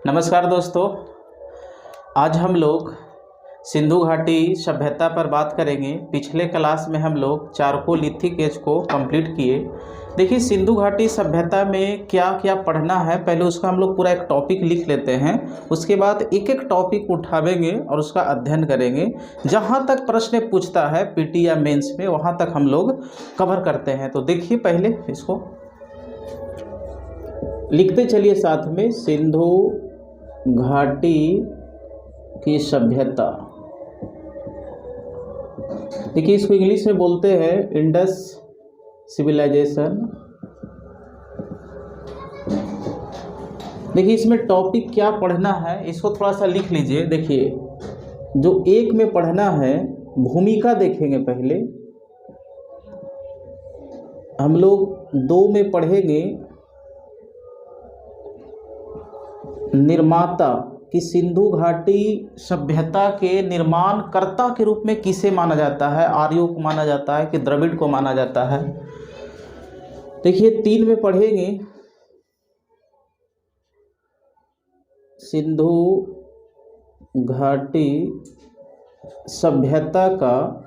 नमस्कार दोस्तों। आज हम लोग सिंधु घाटी सभ्यता पर बात करेंगे। पिछले क्लास में हम लोग चारकोलिथिक एज को कंप्लीट किए। देखिए, सिंधु घाटी सभ्यता में क्या क्या पढ़ना है, पहले उसका हम लोग पूरा एक टॉपिक लिख लेते हैं। उसके बाद एक एक टॉपिक उठावेंगे और उसका अध्ययन करेंगे। जहाँ तक प्रश्न पूछता है पीटी या मेंस में, वहाँ तक हम लोग कवर करते हैं। तो देखिए, पहले इसको लिखते चलिए साथ में। सिंधु घाटी की सभ्यता, देखिए इसको इंग्लिश में बोलते हैं इंडस सिविलाइजेशन। देखिए इसमें टॉपिक क्या पढ़ना है, इसको थोड़ा सा लिख लीजिए। देखिए, जो एक में पढ़ना है भूमिका देखेंगे पहले, हम लोग दो में पढ़ेंगे निर्माता, कि सिंधु घाटी सभ्यता के निर्माणकर्ता के रूप में किसे माना जाता है, आर्यों को माना जाता है कि द्रविड़ को माना जाता है। देखिए तीन में पढ़ेंगे सिंधु घाटी सभ्यता का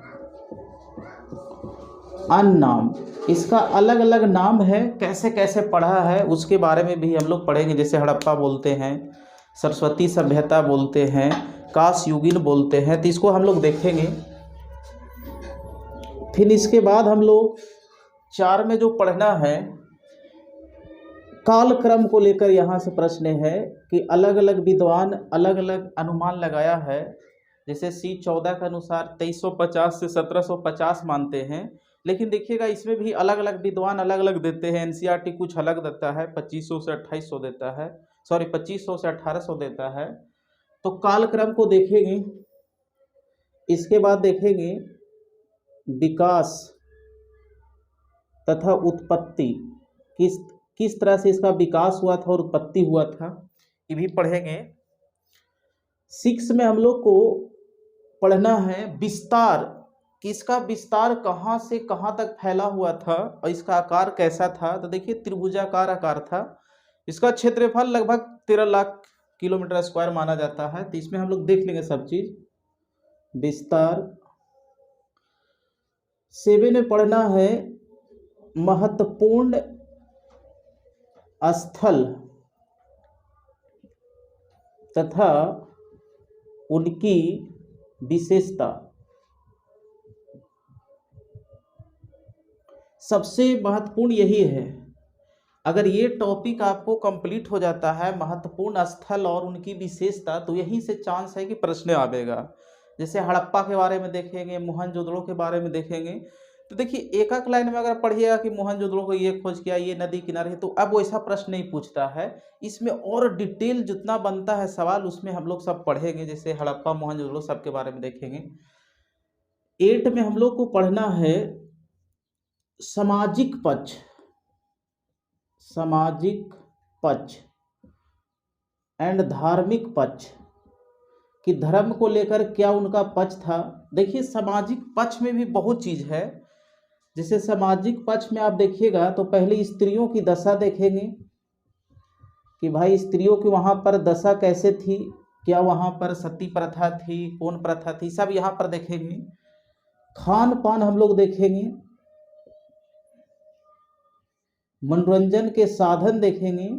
अन्य नाम, इसका अलग अलग नाम है, कैसे कैसे पढ़ा है उसके बारे में भी हम लोग पढ़ेंगे। जैसे हड़प्पा बोलते हैं, सरस्वती सभ्यता बोलते हैं, कांस्ययुगीन बोलते हैं, तो इसको हम लोग देखेंगे। फिर इसके बाद हम लोग चार में जो पढ़ना है कालक्रम को लेकर, यहाँ से प्रश्न है कि अलग अलग विद्वान अलग अलग अनुमान लगाया है। जैसे C14 के अनुसार 2350 से 1750 मानते हैं, लेकिन देखिएगा इसमें भी अलग अलग विद्वान अलग अलग देते हैं। एनसीईआरटी कुछ अलग देता है, 2500 से 2800 देता है, 2500 से 1800 देता है। तो कालक्रम को देखेंगे। इसके बाद देखेंगे विकास तथा उत्पत्ति, किस तरह से इसका विकास हुआ था और उत्पत्ति हुआ था, ये भी पढ़ेंगे। 6 में हम लोग को पढ़ना है विस्तार, कि इसका विस्तार कहाँ से कहाँ तक फैला हुआ था और इसका आकार कैसा था। तो देखिए त्रिभुजाकार आकार था, इसका क्षेत्रफल लगभग 13 लाख किलोमीटर स्क्वायर माना जाता है। तो इसमें हम लोग देख लेंगे सब चीज। विस्तार 7 में पढ़ना है महत्वपूर्ण स्थल तथा उनकी विशेषता। सबसे महत्वपूर्ण यही है। अगर ये टॉपिक आपको कंप्लीट हो जाता है, महत्वपूर्ण स्थल और उनकी विशेषता, तो यहीं से चांस है कि प्रश्न आवेगा। जैसे हड़प्पा के बारे में देखेंगे, मोहनजोदड़ो के बारे में देखेंगे। तो देखिए एक एक लाइन में अगर पढ़िएगा कि मोहनजोदड़ो को ये खोज किया, ये नदी किनारे है, तो अब वैसा प्रश्न नहीं पूछता है। इसमें और डिटेल जितना बनता है सवाल, उसमें हम लोग सब पढ़ेंगे। जैसे हड़प्पा, मोहनजोदड़ो सब के बारे में देखेंगे। 8 में हम लोग को पढ़ना है सामाजिक पक्ष, सामाजिक पक्ष एंड धार्मिक पक्ष, कि धर्म को लेकर क्या उनका पक्ष था। देखिए सामाजिक पक्ष में भी बहुत चीज है। जैसे सामाजिक पक्ष में आप देखिएगा तो पहले स्त्रियों की दशा देखेंगे कि भाई स्त्रियों की वहां पर दशा कैसे थी, क्या वहां पर सती प्रथा थी, कौन प्रथा थी, सब यहाँ पर देखेंगे। खान पान हम लोग देखेंगे, मनोरंजन के साधन देखेंगे,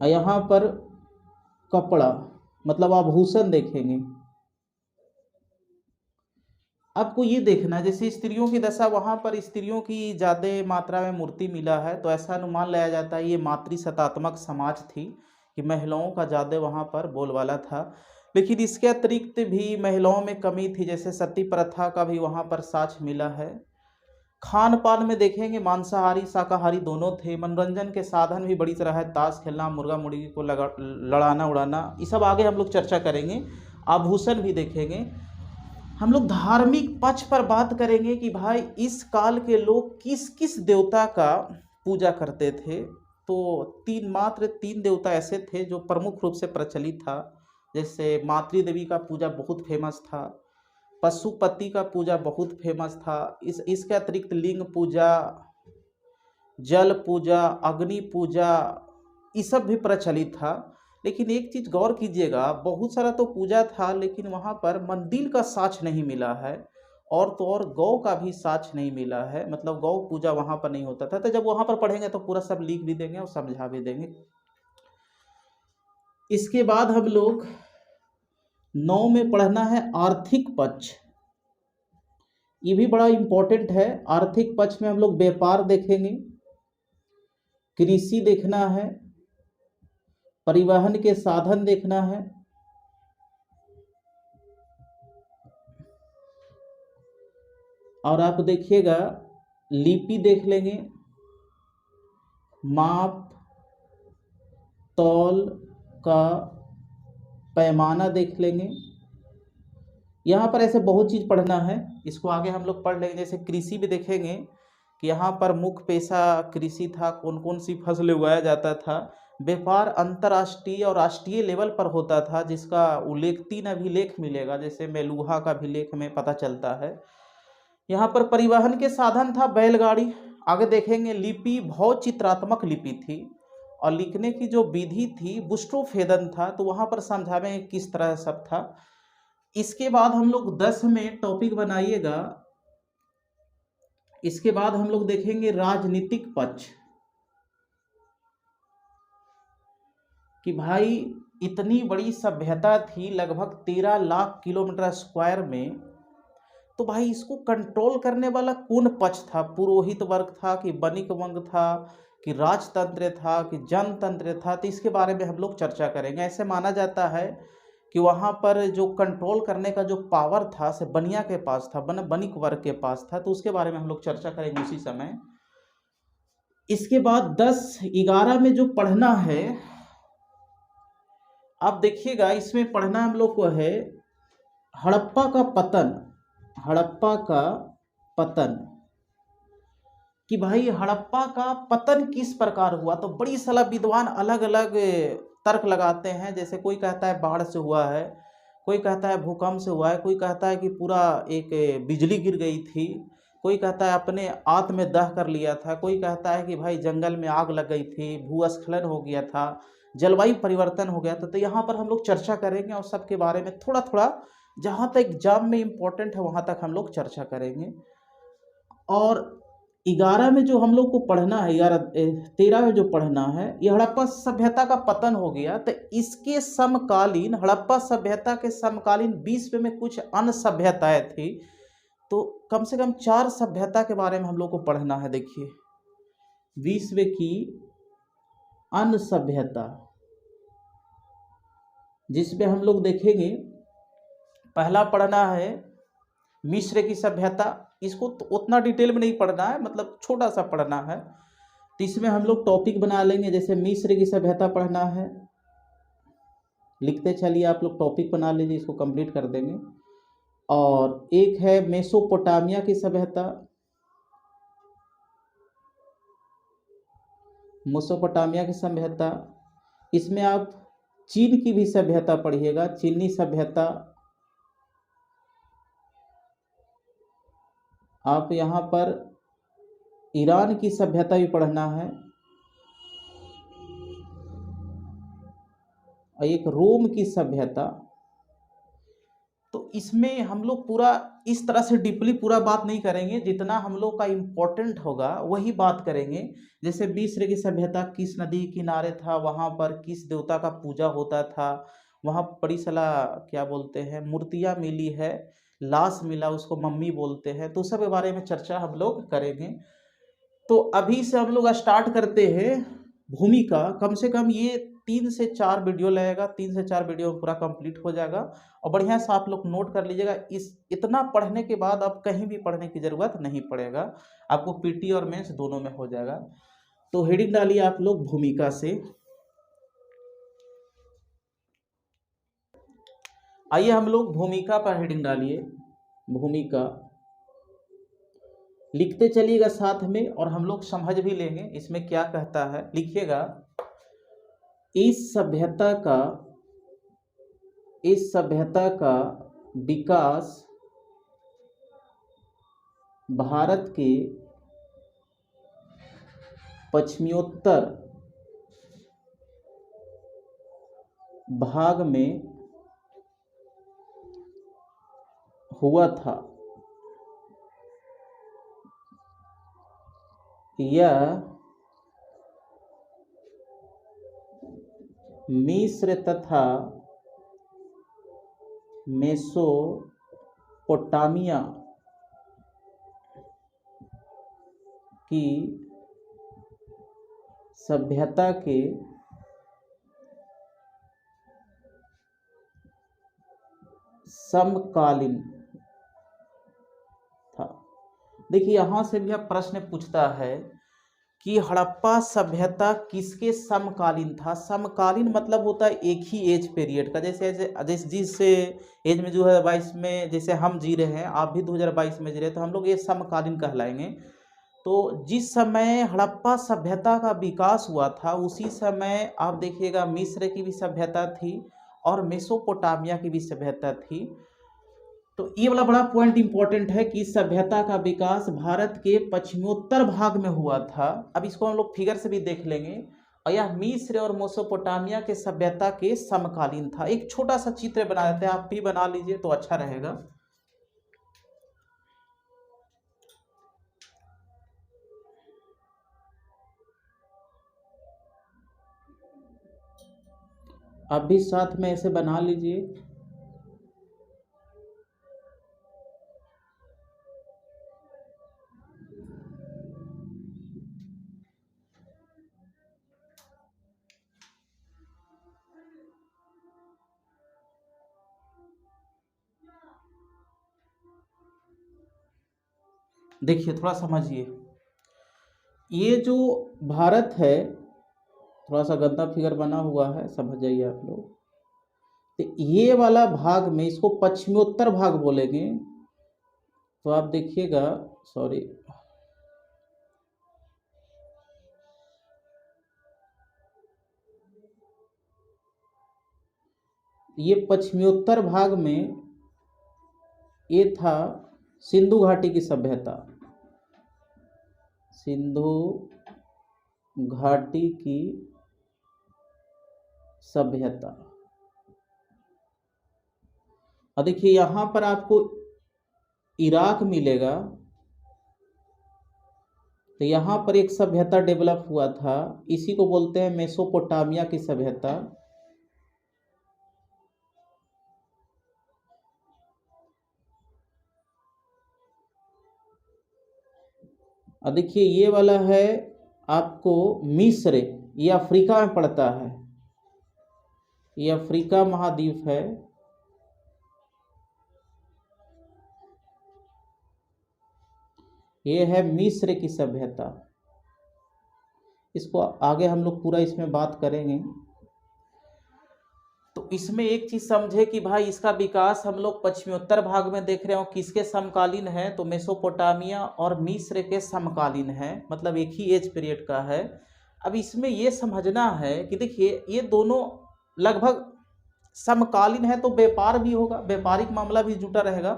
यहाँ पर कपड़ा मतलब आभूषण देखेंगे। आपको ये देखना, जैसे स्त्रियों की दशा, वहां पर स्त्रियों की ज्यादा मात्रा में मूर्ति मिला है, तो ऐसा अनुमान लगाया जाता है ये मातृसत्तात्मक समाज थी, कि महिलाओं का ज्यादा वहां पर बोलबाला था। लेकिन इसके अतिरिक्त भी महिलाओं में कमी थी, जैसे सती प्रथा का भी वहां पर साक्ष्य मिला है। खान पान में देखेंगे मांसाहारी शाकाहारी दोनों थे। मनोरंजन के साधन भी बड़ी तरह है, ताश खेलना, मुर्गा मुर्गी को लड़ाना उड़ाना, ये सब आगे हम लोग चर्चा करेंगे। आभूषण भी देखेंगे। हम लोग धार्मिक पक्ष पर बात करेंगे कि भाई इस काल के लोग किस किस देवता का पूजा करते थे। तो मात्र तीन देवता ऐसे थे जो प्रमुख रूप से प्रचलित था। जैसे मातृ देवी का पूजा बहुत फेमस था, पशुपति का पूजा बहुत फेमस था, इसके अतिरिक्त लिंग पूजा, जल पूजा, अग्नि पूजा, ये सब भी प्रचलित था। लेकिन एक चीज़ गौर कीजिएगा, बहुत सारा तो पूजा था लेकिन वहाँ पर मंदिर का साक्ष्य नहीं मिला है, और तो और गौ का भी साक्ष्य नहीं मिला है, मतलब गौ पूजा वहाँ पर नहीं होता था। तो जब वहाँ पर पढ़ेंगे तो पूरा सब लिख भी देंगे और समझा भी देंगे। इसके बाद हम लोग 9 में पढ़ना है आर्थिक पक्ष। ये भी बड़ा इम्पोर्टेंट है। आर्थिक पक्ष में हम लोग व्यापार देखेंगे, कृषि देखना है, परिवहन के साधन देखना है, और आप देखिएगा लिपि देख लेंगे, माप तौल का पैमाना देख लेंगे। यहाँ पर ऐसे बहुत चीज़ पढ़ना है, इसको आगे हम लोग पढ़ लेंगे। जैसे कृषि भी देखेंगे कि यहाँ पर मुख्य पेशा कृषि था, कौन कौन सी फसलें उगाया जाता था। व्यापार अंतर्राष्ट्रीय और राष्ट्रीय लेवल पर होता था, जिसका उल्लेख 3 अभिलेख मिलेगा, जैसे मेलुहा का अभिलेख में पता चलता है। यहाँ पर परिवहन के साधन था बैलगाड़ी। आगे देखेंगे लिपि बहुत चित्रात्मक लिपि थी, और लिखने की जो विधि थी बुस्टोफेदन था, तो वहाँ पर समझावेंगे किस तरह सब था। इसके बाद हम लोग 10 में टॉपिक बनाइएगा, इसके बाद हम लोग देखेंगे राजनीतिक पक्ष, कि भाई इतनी बड़ी सभ्यता थी लगभग 13 लाख किलोमीटर स्क्वायर में, तो भाई इसको कंट्रोल करने वाला कौन पक्ष था? पुरोहित वर्ग था कि बणिक वर्ग था कि राजतंत्र था कि जनतंत्र था? तो इसके बारे में हम लोग चर्चा करेंगे। ऐसे माना जाता है कि वहाँ पर जो कंट्रोल करने का जो पावर था से बनिया के पास था, बणिक वर्ग के पास था, तो उसके बारे में हम लोग चर्चा करेंगे उसी समय। इसके बाद 10-11 में जो पढ़ना है, आप देखिएगा इसमें पढ़ना हम लोग को है हड़प्पा का पतन। हड़प्पा का पतन, कि भाई हड़प्पा का पतन किस प्रकार हुआ। तो बड़ी सारा विद्वान अलग अलग तर्क लगाते हैं। जैसे कोई कहता है बाढ़ से हुआ है, कोई कहता है भूकंप से हुआ है, कोई कहता है कि पूरा एक बिजली गिर गई थी, कोई कहता है अपने आत्म में दह कर लिया था, कोई कहता है कि भाई जंगल में आग लग गई थी, भूस्खलन हो गया था, जलवायु परिवर्तन हो गया था। तो यहाँ पर हम लोग चर्चा करेंगे और सबके बारे में थोड़ा थोड़ा, जहाँ तक एग्जाम में इम्पोर्टेंट है वहाँ तक हम लोग चर्चा करेंगे। और 11 में जो हम लोग को पढ़ना है, 13 में जो पढ़ना है, ये हड़प्पा सभ्यता का पतन हो गया। तो इसके समकालीन, हड़प्पा सभ्यता के समकालीन विश्व में कुछ अन्य सभ्यताएं थी, तो कम से कम 4 सभ्यता के बारे में हम लोग को पढ़ना है। देखिए विश्व की अन्य सभ्यता, जिसमें हम लोग देखेंगे पहला पढ़ना है मिस्र की सभ्यता। इसको तो उतना डिटेल में नहीं पढ़ना है, मतलब छोटा सा पढ़ना है। तो इसमें हम लोग टॉपिक बना लेंगे, जैसे मिस्र की सभ्यता पढ़ना है, लिखते चलिए आप लोग, टॉपिक बना लीजिए, इसको कंप्लीट कर देंगे। और एक है मेसोपोटामिया की सभ्यता, मेसोपोटामिया की सभ्यता। इसमें आप चीन की भी सभ्यता पढ़िएगा, चीनी सभ्यता। आप यहाँ पर ईरान की सभ्यता भी पढ़ना है, और एक रोम की सभ्यता। तो इसमें हम लोग पूरा इस तरह से डीपली पूरा बात नहीं करेंगे, जितना हम लोग का इम्पोर्टेंट होगा वही बात करेंगे। जैसे मिस्र की सभ्यता किस नदी किनारे था, वहाँ पर किस देवता का पूजा होता था, वहाँ बड़ी सारा क्या बोलते हैं मूर्तियाँ मिली है, लाश मिला, उसको मम्मी बोलते हैं, तो सब के बारे में चर्चा हम लोग करेंगे। तो अभी से हम लोग स्टार्ट करते हैं भूमिका। कम से कम ये 3 से 4 वीडियो लगेगा, 3 से 4 वीडियो पूरा कंप्लीट हो जाएगा। और बढ़िया से आप लोग नोट कर लीजिएगा। इस इतना पढ़ने के बाद अब कहीं भी पढ़ने की ज़रूरत नहीं पड़ेगा, आपको पीटी और मेंस दोनों में हो जाएगा। तो हेडिंग डालिए आप लोग भूमिका से। आइए हम लोग भूमिका पर हेडिंग डालिए, भूमिका लिखते चलिएगा साथ में, और हम लोग समझ भी लेंगे इसमें क्या कहता है। लिखिएगा इस सभ्यता का विकास भारत के पश्चिमोत्तर भाग में हुआ था। यह मिस्र तथा मेसोपोटामिया की सभ्यता के समकालीन था। देखिए यहां से भी अब प्रश्न पूछता है कि हड़प्पा सभ्यता किसके समकालीन था। समकालीन मतलब होता है एक ही एज पीरियड का। जैसे जिस एज में 2022 में जैसे हम जी रहे हैं, आप भी 2022 में जी रहे हैं, तो हम लोग ये समकालीन कहलाएंगे। तो जिस समय हड़प्पा सभ्यता का विकास हुआ था उसी समय आप देखिएगा मिस्र की भी सभ्यता थी और मेसोपोटामिया की भी सभ्यता थी। तो ये वाला बड़ा पॉइंट इंपॉर्टेंट है कि सभ्यता का विकास भारत के पश्चिमोत्तर भाग में हुआ था। अब इसको हम लोग फिगर से भी देख लेंगे। और यह मिस्र और मेसोपोटामिया के सभ्यता के समकालीन था। एक छोटा सा चित्र बना देते हैं, आप भी बना लीजिए तो अच्छा रहेगा। आप भी साथ में ऐसे बना लीजिए। देखिए थोड़ा समझिए, ये जो भारत है, थोड़ा सा गंदा फिगर बना हुआ है, समझ जाइए आप लोग। तो ये वाला भाग में इसको पश्चिमोत्तर भाग बोलेंगे। तो आप देखिएगा, सॉरी, ये पश्चिमोत्तर भाग में ये था सिंधु घाटी की सभ्यता। सिंधु घाटी की सभ्यता। और देखिए यहां पर आपको इराक मिलेगा। तो यहां पर एक सभ्यता डेवलप हुआ था, इसी को बोलते हैं मेसोपोटामिया की सभ्यता। और देखिए ये वाला है आपको मिस्र, ये अफ्रीका में पड़ता है, ये अफ्रीका महाद्वीप है। ये है मिस्र की सभ्यता। इसको आगे हम लोग पूरा इसमें बात करेंगे। तो इसमें एक चीज समझे कि भाई इसका विकास हम लोग पश्चिमोत्तर भाग में देख रहे हो, किसके समकालीन है, तो मेसोपोटामिया और मिस्र के समकालीन है, मतलब एक ही एज पीरियड का है। अब इसमें ये समझना है कि देखिए ये दोनों लगभग समकालीन है, तो व्यापार भी होगा, व्यापारिक मामला भी जुटा रहेगा।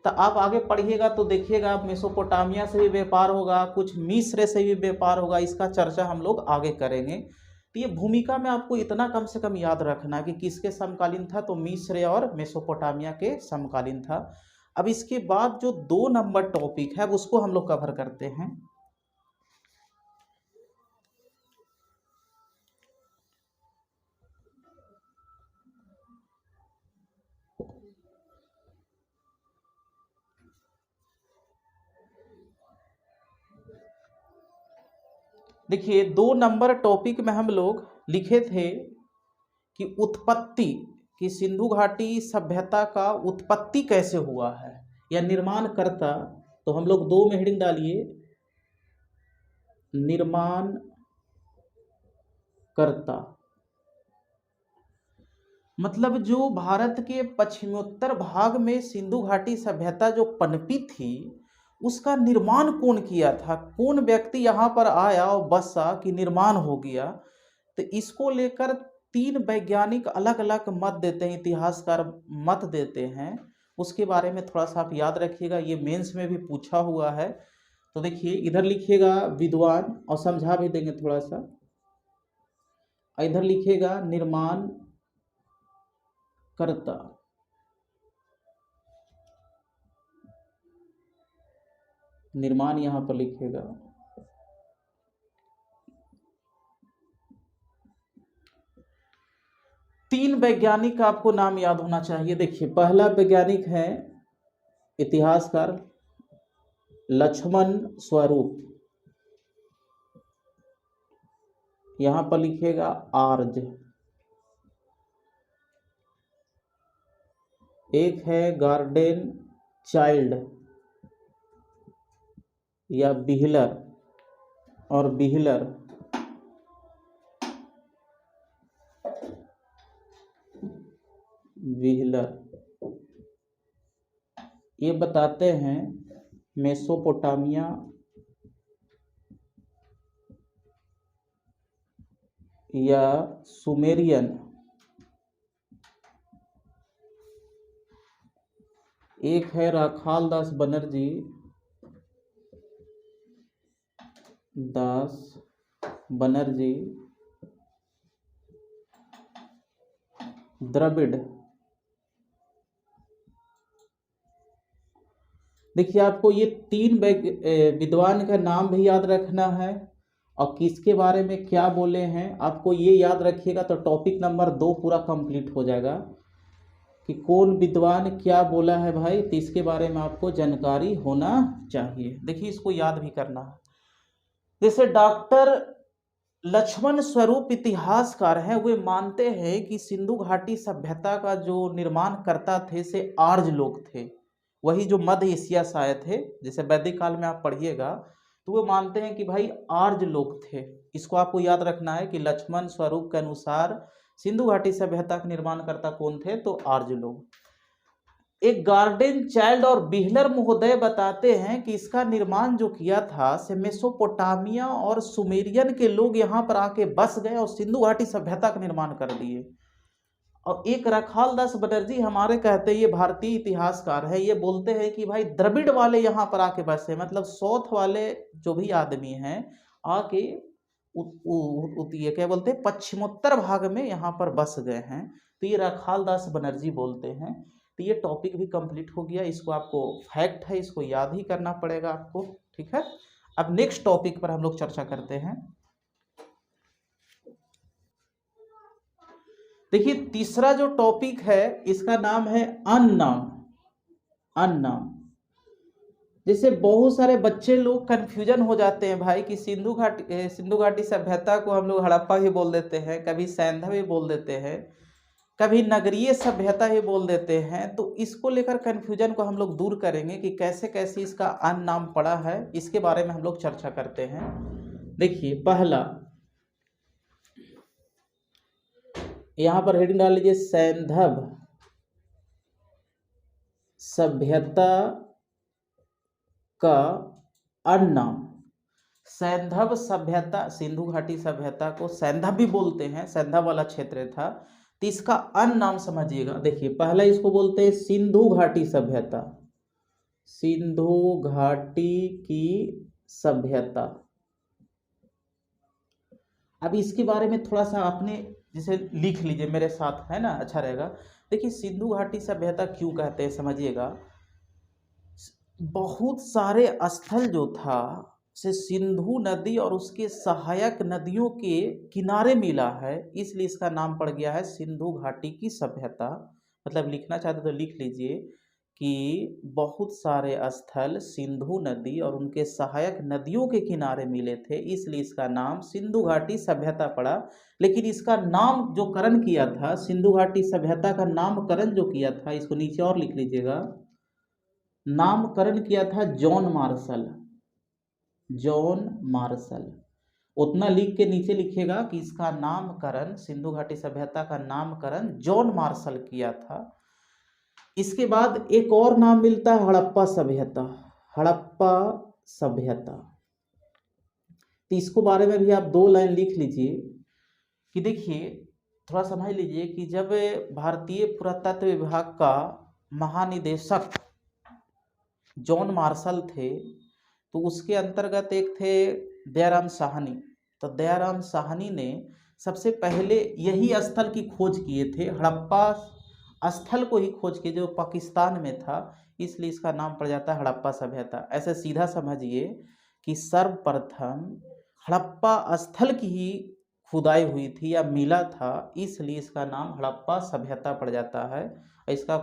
तो आप आगे पढ़िएगा तो देखिएगा मेसोपोटामिया से भी व्यापार होगा, कुछ मिस्र से भी व्यापार होगा। इसका चर्चा हम लोग आगे करेंगे। तो ये भूमिका में आपको इतना कम से कम याद रखना कि किसके समकालीन था, तो मिस्र और मेसोपोटामिया के समकालीन था। अब इसके बाद जो 2 नंबर टॉपिक है उसको हम लोग कवर करते हैं। देखिए 2 नंबर टॉपिक में हम लोग लिखे थे कि उत्पत्ति, कि सिंधु घाटी सभ्यता का उत्पत्ति कैसे हुआ है या निर्माण करता। तो हम लोग 2 में हेडिंग डालिए, निर्माण करता। मतलब जो भारत के पश्चिमोत्तर भाग में सिंधु घाटी सभ्यता जो पनपी थी उसका निर्माण कौन किया था, कौन व्यक्ति यहाँ पर आया और बसा कि निर्माण हो गया। तो इसको लेकर 3 वैज्ञानिक अलग अलग मत देते हैं, इतिहासकार मत देते हैं। उसके बारे में थोड़ा सा आप याद रखिएगा, ये मेंस में भी पूछा हुआ है। तो देखिए इधर लिखिएगा विद्वान और समझा भी देंगे थोड़ा सा, इधर लिखिएगा निर्माण कर्ता। निर्माण यहां पर लिखिएगा। तीन वैज्ञानिक का आपको नाम याद होना चाहिए। देखिए पहला वैज्ञानिक है इतिहासकार लक्ष्मण स्वरूप, यहां पर लिखिएगा आर्ज। एक है गार्डन चाइल्ड या बिहलर और बिहलर, ये बताते हैं मेसोपोटामिया या सुमेरियन। एक है राखाल दास बनर्जी द्रविड़। देखिए आपको ये तीन विद्वान का नाम भी याद रखना है और किसके बारे में क्या बोले हैं आपको ये याद रखिएगा, तो टॉपिक नंबर 2 पूरा कंप्लीट हो जाएगा कि कौन विद्वान क्या बोला है भाई, तो इसके बारे में आपको जानकारी होना चाहिए। देखिए इसको याद भी करना है। जैसे डॉक्टर लक्ष्मण स्वरूप इतिहासकार हैं, वे मानते हैं कि सिंधु घाटी सभ्यता का जो निर्माण करता थे से आर्य लोग थे, वही जो मध्य एशिया से आए थे। जैसे वैदिक काल में आप पढ़िएगा तो वे मानते हैं कि भाई आर्य लोग थे। इसको आपको याद रखना है कि लक्ष्मण स्वरूप के अनुसार सिंधु घाटी सभ्यता का निर्माण करता कौन थे, तो आर्य लोग। एक गार्डन चाइल्ड और बिहलर महोदय बताते हैं कि इसका निर्माण जो किया था से मेसोपोटामिया और सुमेरियन के लोग यहाँ पर आके बस गए और सिंधु घाटी सभ्यता का निर्माण कर दिए। और एक राखाल दास बनर्जी हमारे कहते हैं, ये भारतीय इतिहासकार है, ये बोलते हैं कि भाई द्रविड़ वाले यहाँ पर आके बसे, मतलब साउथ वाले जो भी आदमी हैं आके ये क्या बोलते हैं पश्चिमोत्तर भाग में यहाँ पर बस गए हैं, तो ये राखाल दास बनर्जी बोलते हैं। तो ये टॉपिक भी कंप्लीट हो गया। इसको आपको फैक्ट है, इसको याद ही करना पड़ेगा आपको, ठीक है। अब नेक्स्ट टॉपिक पर हम लोग चर्चा करते हैं। देखिए तीसरा जो टॉपिक है इसका नाम है अननाम। जैसे बहुत सारे बच्चे लोग कंफ्यूजन हो जाते हैं भाई कि सिंधु घाटी सभ्यता को हम लोग हड़प्पा भी बोल देते हैं, कभी सैंधा भी बोल देते हैं, कभी नगरीय सभ्यता ही बोल देते हैं। तो इसको लेकर कंफ्यूजन को हम लोग दूर करेंगे कि कैसे कैसे इसका अन्य नाम पड़ा है, इसके बारे में हम लोग चर्चा करते हैं। देखिए पहला यहां पर हेडिंग डाल लीजिए, सैंधव सभ्यता का अन्य नाम। सैंधव सभ्यता, सिंधु घाटी सभ्यता को सैंधव भी बोलते हैं, सैंधव वाला क्षेत्र था। तो इसका अन्य नाम समझिएगा। देखिए पहला इसको बोलते हैं सिंधु घाटी सभ्यता, सिंधु घाटी की सभ्यता। अब इसके बारे में थोड़ा सा आपने जैसे लिख लीजिए मेरे साथ, है ना, अच्छा रहेगा। देखिए सिंधु घाटी सभ्यता क्यों कहते हैं समझिएगा। बहुत सारे स्थल जो था से सिंधु नदी और उसके सहायक नदियों के किनारे मिला है, इसलिए इसका नाम पड़ गया है सिंधु घाटी की सभ्यता। मतलब लिखना चाहते तो लिख लीजिए कि बहुत सारे स्थल सिंधु नदी और उनके सहायक नदियों के किनारे मिले थे, इसलिए इसका नाम सिंधु घाटी सभ्यता पड़ा। लेकिन इसका नाम जो करण किया था, सिंधु घाटी सभ्यता का नामकरण जो किया था, इसको नीचे और लिख लीजिएगा, नामकरण किया था जॉन मार्शल। उतना लिख के नीचे लिखिएगा कि इसका नामकरण, सिंधु घाटी सभ्यता का नामकरण जॉन मार्शल किया था। इसके बाद एक और नाम मिलता है हड़प्पा सभ्यता, हड़प्पा सभ्यता। तो इसको बारे में भी आप 2 लाइन लिख लीजिए कि देखिए थोड़ा समझ लीजिए कि जब भारतीय पुरातत्व विभाग का महानिदेशक जॉन मार्शल थे, तो उसके अंतर्गत एक थे दयाराम साहनी। तो दयाराम साहनी ने सबसे पहले यही स्थल की खोज किए थे, हड़प्पा स्थल को ही खोज किए जो पाकिस्तान में था, इसलिए इसका नाम पड़ जाता है हड़प्पा सभ्यता। ऐसे सीधा समझिए कि सर्वप्रथम हड़प्पा स्थल की ही खुदाई हुई थी या मिला था, इसलिए इसका नाम हड़प्पा सभ्यता पड़ जाता है। इसका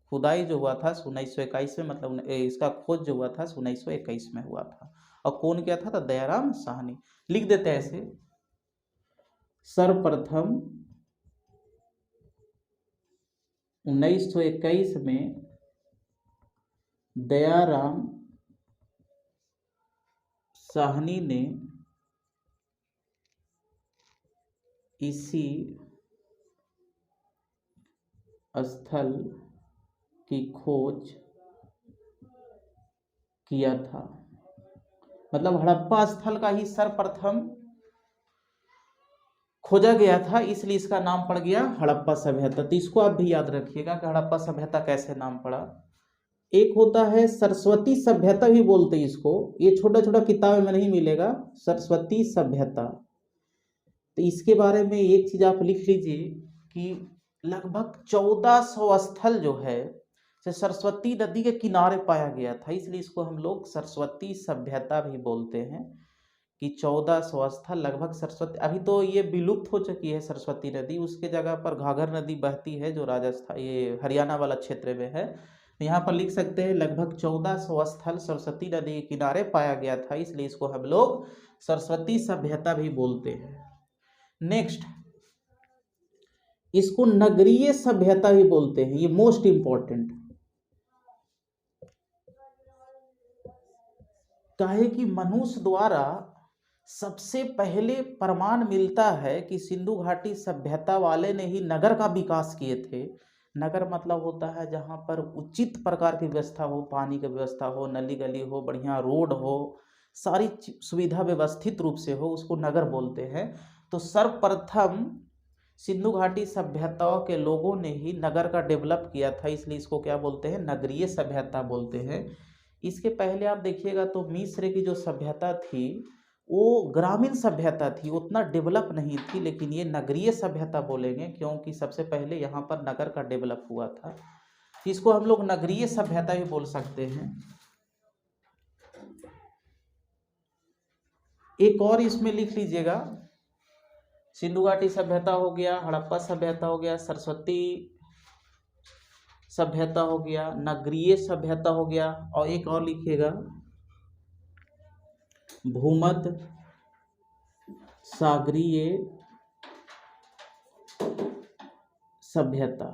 खुदाई जो हुआ था 1921 में, मतलब इसका खोज जो हुआ था 1921 में हुआ था। और कौन किया था? तो दयाराम साहनी। लिख देते हैं ऐसे, सर्वप्रथम 1921 में दयाराम साहनी ने इसी स्थल की खोज किया था। मतलब हड़प्पा स्थल का ही सर्वप्रथम खोजा गया था, इसलिए इसका नाम पड़ गया हड़प्पा सभ्यता। तो इसको आप भी याद रखिएगा कि हड़प्पा सभ्यता कैसे नाम पड़ा। एक होता है सरस्वती सभ्यता भी बोलते हैं इसको, ये छोटा छोटा किताब में नहीं मिलेगा, सरस्वती सभ्यता। तो इसके बारे में एक चीज आप लिख लीजिए कि लगभग 1400 स्थल जो है सरस्वती नदी के किनारे पाया गया था, इसलिए इसको हम लोग सरस्वती सभ्यता भी बोलते हैं कि 1400 स्थल लगभग सरस्वती। अभी तो ये विलुप्त हो चुकी है सरस्वती नदी, उसके जगह पर घाघर नदी बहती है जो राजस्थान ये हरियाणा वाला क्षेत्र में है। यहाँ पर लिख सकते हैं लगभग 1400 स्थल सरस्वती नदी के किनारे पाया गया था, इसलिए इसको हम लोग सरस्वती सभ्यता भी बोलते हैं। नेक्स्ट, इसको नगरीय सभ्यता भी बोलते हैं, ये मोस्ट इंपॉर्टेंट। काहे कि मनुष्य द्वारा सबसे पहले प्रमाण मिलता है कि सिंधु घाटी सभ्यता वाले ने ही नगर का विकास किए थे। नगर मतलब होता है जहाँ पर उचित प्रकार की व्यवस्था हो, पानी की व्यवस्था हो, नली गली हो, बढ़िया रोड हो, सारी सुविधा व्यवस्थित रूप से हो, उसको नगर बोलते हैं। तो सर्वप्रथम सिंधु घाटी सभ्यताओं के लोगों ने ही नगर का डेवलप किया था, इसलिए इसको क्या बोलते हैं? नगरीय सभ्यता बोलते हैं। इसके पहले आप देखिएगा तो मिस्र की जो सभ्यता थी वो ग्रामीण सभ्यता थी, उतना डेवलप नहीं थी, लेकिन ये नगरीय सभ्यता बोलेंगे क्योंकि सबसे पहले यहाँ पर नगर का डेवलप हुआ था, इसको हम लोग नगरीय सभ्यता भी बोल सकते हैं। एक और इसमें लिख लीजिएगा, सिंधु घाटी सभ्यता हो गया, हड़प्पा सभ्यता हो गया, सरस्वती सभ्यता हो गया, नगरीय सभ्यता हो गया, और एक और लिखिएगा भूमध्य सागरीय सभ्यता।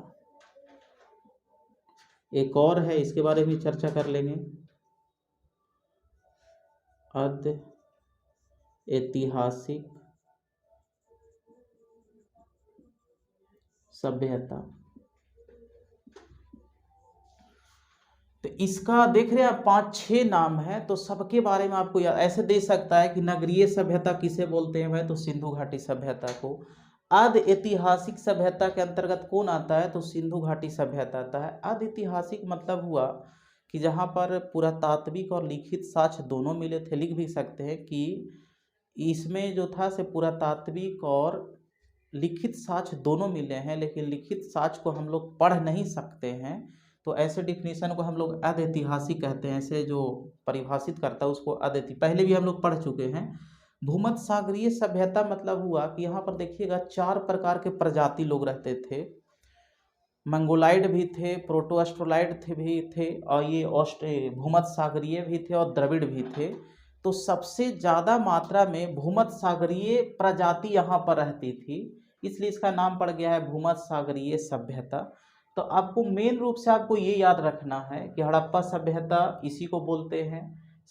एक और है, इसके बारे में चर्चा कर लेंगे, अर्ध ऐतिहासिक सभ्यता। तो इसका देख रहे हैं आप 5-6 नाम है, तो सबके बारे में आपको ऐसे दे सकता है कि नगरीय सभ्यता किसे बोलते हैं भाई? तो सिंधु घाटी सभ्यता को। आदि ऐतिहासिक सभ्यता के अंतर्गत कौन आता है? तो सिंधु घाटी सभ्यता आता है। आदि ऐतिहासिक मतलब हुआ कि जहाँ पर पुरातात्विक और लिखित साक्ष्य दोनों मिले थे। लिख भी सकते हैं कि इसमें जो था से पुरातात्विक और लिखित साक्ष्य दोनों मिले हैं, लेकिन लिखित साक्ष्य को हम लोग पढ़ नहीं सकते हैं, तो ऐसे डिफिनीशन को हम लोग अदैतिहासिक कहते हैं। ऐसे जो परिभाषित करता है उसको अदैतिहासिक, पहले भी हम लोग पढ़ चुके हैं। भूमध्य सागरीय सभ्यता मतलब हुआ कि यहाँ पर देखिएगा 4 प्रकार के प्रजाति लोग रहते थे। मंगोलाइड भी थे, प्रोटोअस्ट्रोलाइड भी थे, और ये भूमध्य सागरीय भी थे, और द्रविड़ भी थे। तो सबसे ज़्यादा मात्रा में भूमध्य सागरीय प्रजाति यहाँ पर रहती थी, इसलिए इसका नाम पड़ गया है भूमध्य सागरीय सभ्यता। तो आपको मेन रूप से आपको ये याद रखना है कि हड़प्पा सभ्यता इसी को बोलते हैं,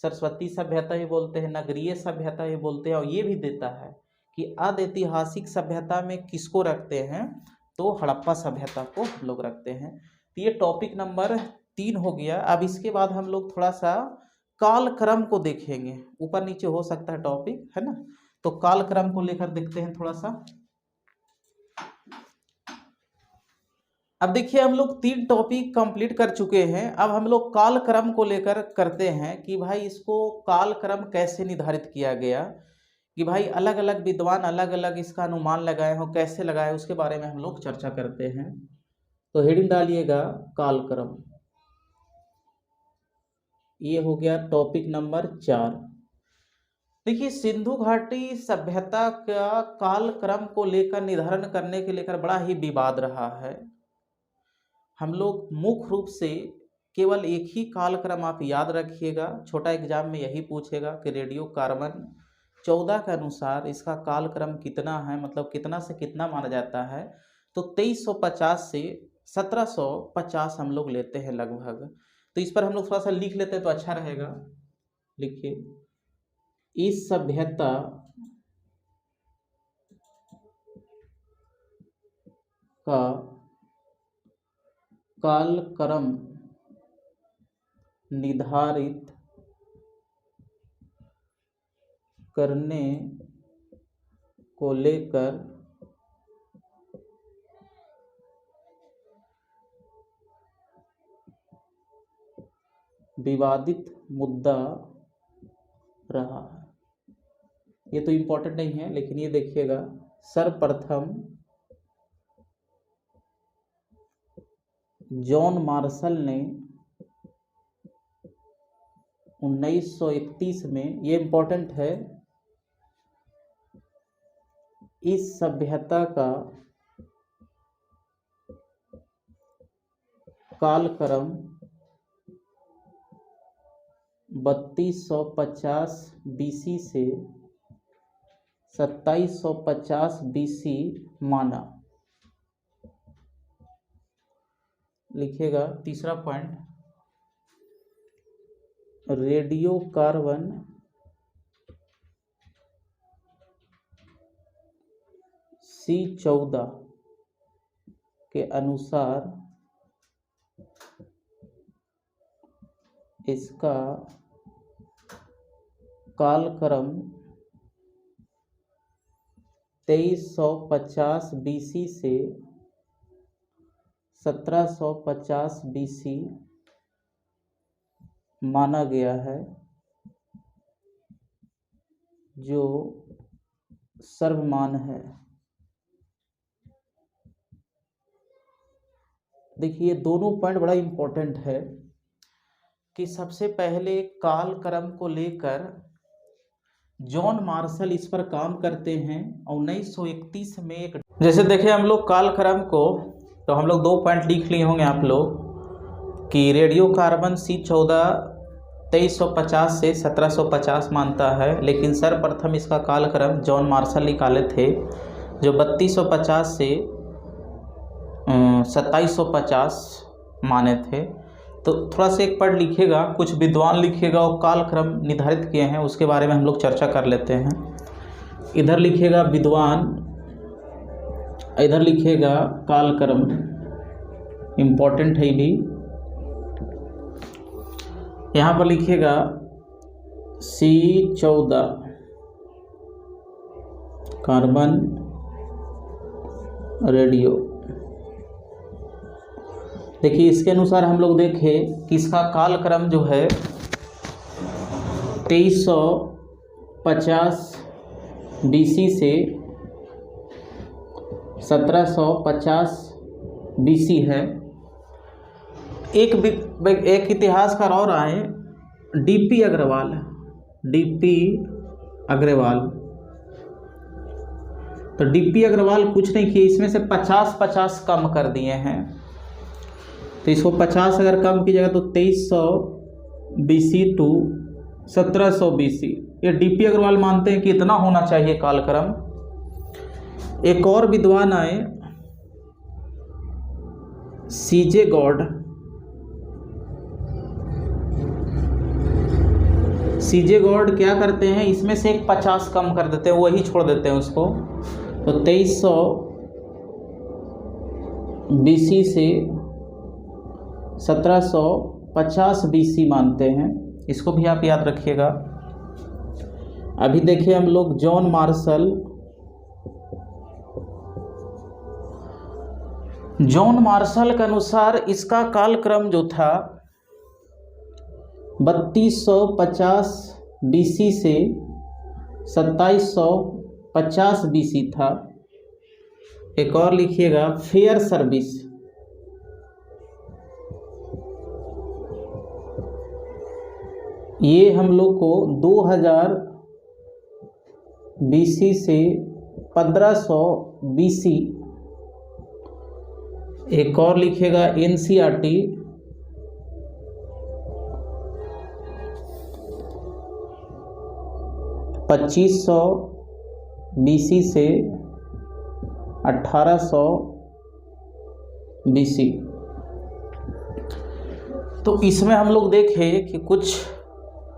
सरस्वती सभ्यता ही बोलते हैं, नगरीय सभ्यता ही बोलते हैं, और ये भी देता है कि अदैतिहासिक सभ्यता में किसको रखते हैं? तो हड़प्पा सभ्यता को हम लोग रखते हैं। तो ये टॉपिक नंबर 3 हो गया। अब इसके बाद हम लोग थोड़ा सा कालक्रम को देखेंगे, ऊपर नीचे हो सकता है टॉपिक, है ना? तो कालक्रम को लेकर देखते हैं थोड़ा सा। अब देखिए हम लोग 3 टॉपिक कंप्लीट कर चुके हैं। अब हम लोग कालक्रम को लेकर करते हैं कि भाई इसको कालक्रम कैसे निर्धारित किया गया, कि भाई अलग अलग विद्वान अलग अलग इसका अनुमान लगाए हो, कैसे लगाए, उसके बारे में हम लोग चर्चा करते हैं। तो हेडिंग डालिएगा कालक्रम। ये हो गया टॉपिक नंबर 4। देखिए सिंधु घाटी सभ्यता का कालक्रम को लेकर निर्धारण करने के लेकर बड़ा ही विवाद रहा है। हम लोग मुख्य रूप से केवल एक ही कालक्रम आप याद रखिएगा, छोटा एग्जाम में यही पूछेगा कि रेडियो कार्बन 14 के अनुसार इसका कालक्रम कितना है, मतलब कितना से कितना माना जाता है। तो 2350 से 1750 हम लोग लेते हैं लगभग। तो इस पर हम लोग थोड़ा सा लिख लेते हैं तो अच्छा रहेगा। लिखिए, इस सभ्यता का कालक्रम निर्धारित करने को लेकर विवादित मुद्दा रहा है। ये तो इम्पोर्टेंट नहीं है, लेकिन ये देखिएगा, सर्वप्रथम जॉन मार्शल ने 1931 में, ये इम्पोर्टेंट है, इस सभ्यता का कालक्रम 3250 BC से 2750 BC माना। लिखिएगा तीसरा पॉइंट, रेडियो कार्बन C14 के अनुसार इसका कालक्रम 2350 BC से 1750 BC माना गया है, जो सर्वमान्य है। देखिए दोनों पॉइंट बड़ा इम्पोर्टेंट है कि सबसे पहले कालक्रम को लेकर जॉन मार्शल इस पर काम करते हैं। 1931 में एक, जैसे देखें हम लोग कालक्रम को, तो हम लोग 2 पॉइंट लिख लिए होंगे आप लोग कि रेडियो कार्बन C14 2350 से 1750 मानता है, लेकिन सर्वप्रथम इसका कालक्रम जॉन मार्शल निकाले थे, जो 3250 से 2750 माने थे। तो थोड़ा सा एक पढ़ लिखिएगा, कुछ विद्वान लिखिएगा और कालक्रम निर्धारित किए हैं, उसके बारे में हम लोग चर्चा कर लेते हैं। इधर लिखिएगा विद्वान, इधर लिखिएगा कालक्रम, इम्पोर्टेंट है ये भी। यहाँ पर लिखिएगा C14 कार्बन रेडियो। देखिए इसके अनुसार हम लोग देखें कि इसका कालक्रम जो है 2350 BC से 1750 BC है। एक इतिहासकार और आए, DP अग्रवाल। तो DP अग्रवाल कुछ नहीं किए, इसमें से 50-50 कम कर दिए हैं। तो इसको 50 अगर कम कीजिएगा तो 2300 BC टू 1700 BC, ये DP अग्रवाल मानते हैं कि इतना होना चाहिए कालक्रम। एक और विद्वान आए, CJ गॉड। CJ गॉड क्या करते हैं, इसमें से एक 50 कम कर देते हैं, वही छोड़ देते हैं उसको। तो 2300 BC से 1750 BC मानते हैं, इसको भी आप याद रखिएगा। अभी देखिए हम लोग जॉन मार्शल जॉन मार्शल के अनुसार इसका कालक्रम जो था 3250 BC से 2750 BC था। एक और लिखिएगा, फेयर सर्विस। ये हम लोग को 2000 BC से 1500 BC। एक और लिखिएगा, NCERT 2500 BC से 1800 BC। तो इसमें हम लोग देखें कि कुछ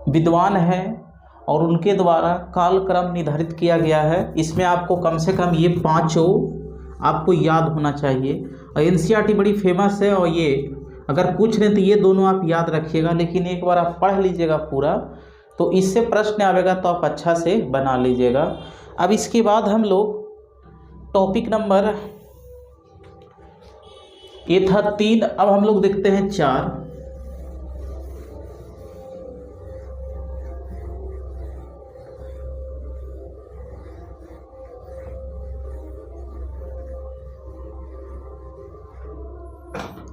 विद्वान हैं और उनके द्वारा कालक्रम निर्धारित किया गया है। इसमें आपको कम से कम ये पांचों आपको याद होना चाहिए। और NCERT बड़ी फेमस है, और ये अगर पूछ रहे तो ये दोनों आप याद रखिएगा, लेकिन एक बार आप पढ़ लीजिएगा पूरा, तो इससे प्रश्न आवेगा तो आप अच्छा से बना लीजिएगा। अब इसके बाद हम लोग टॉपिक नंबर, ये था 3, अब हम लोग देखते हैं 4।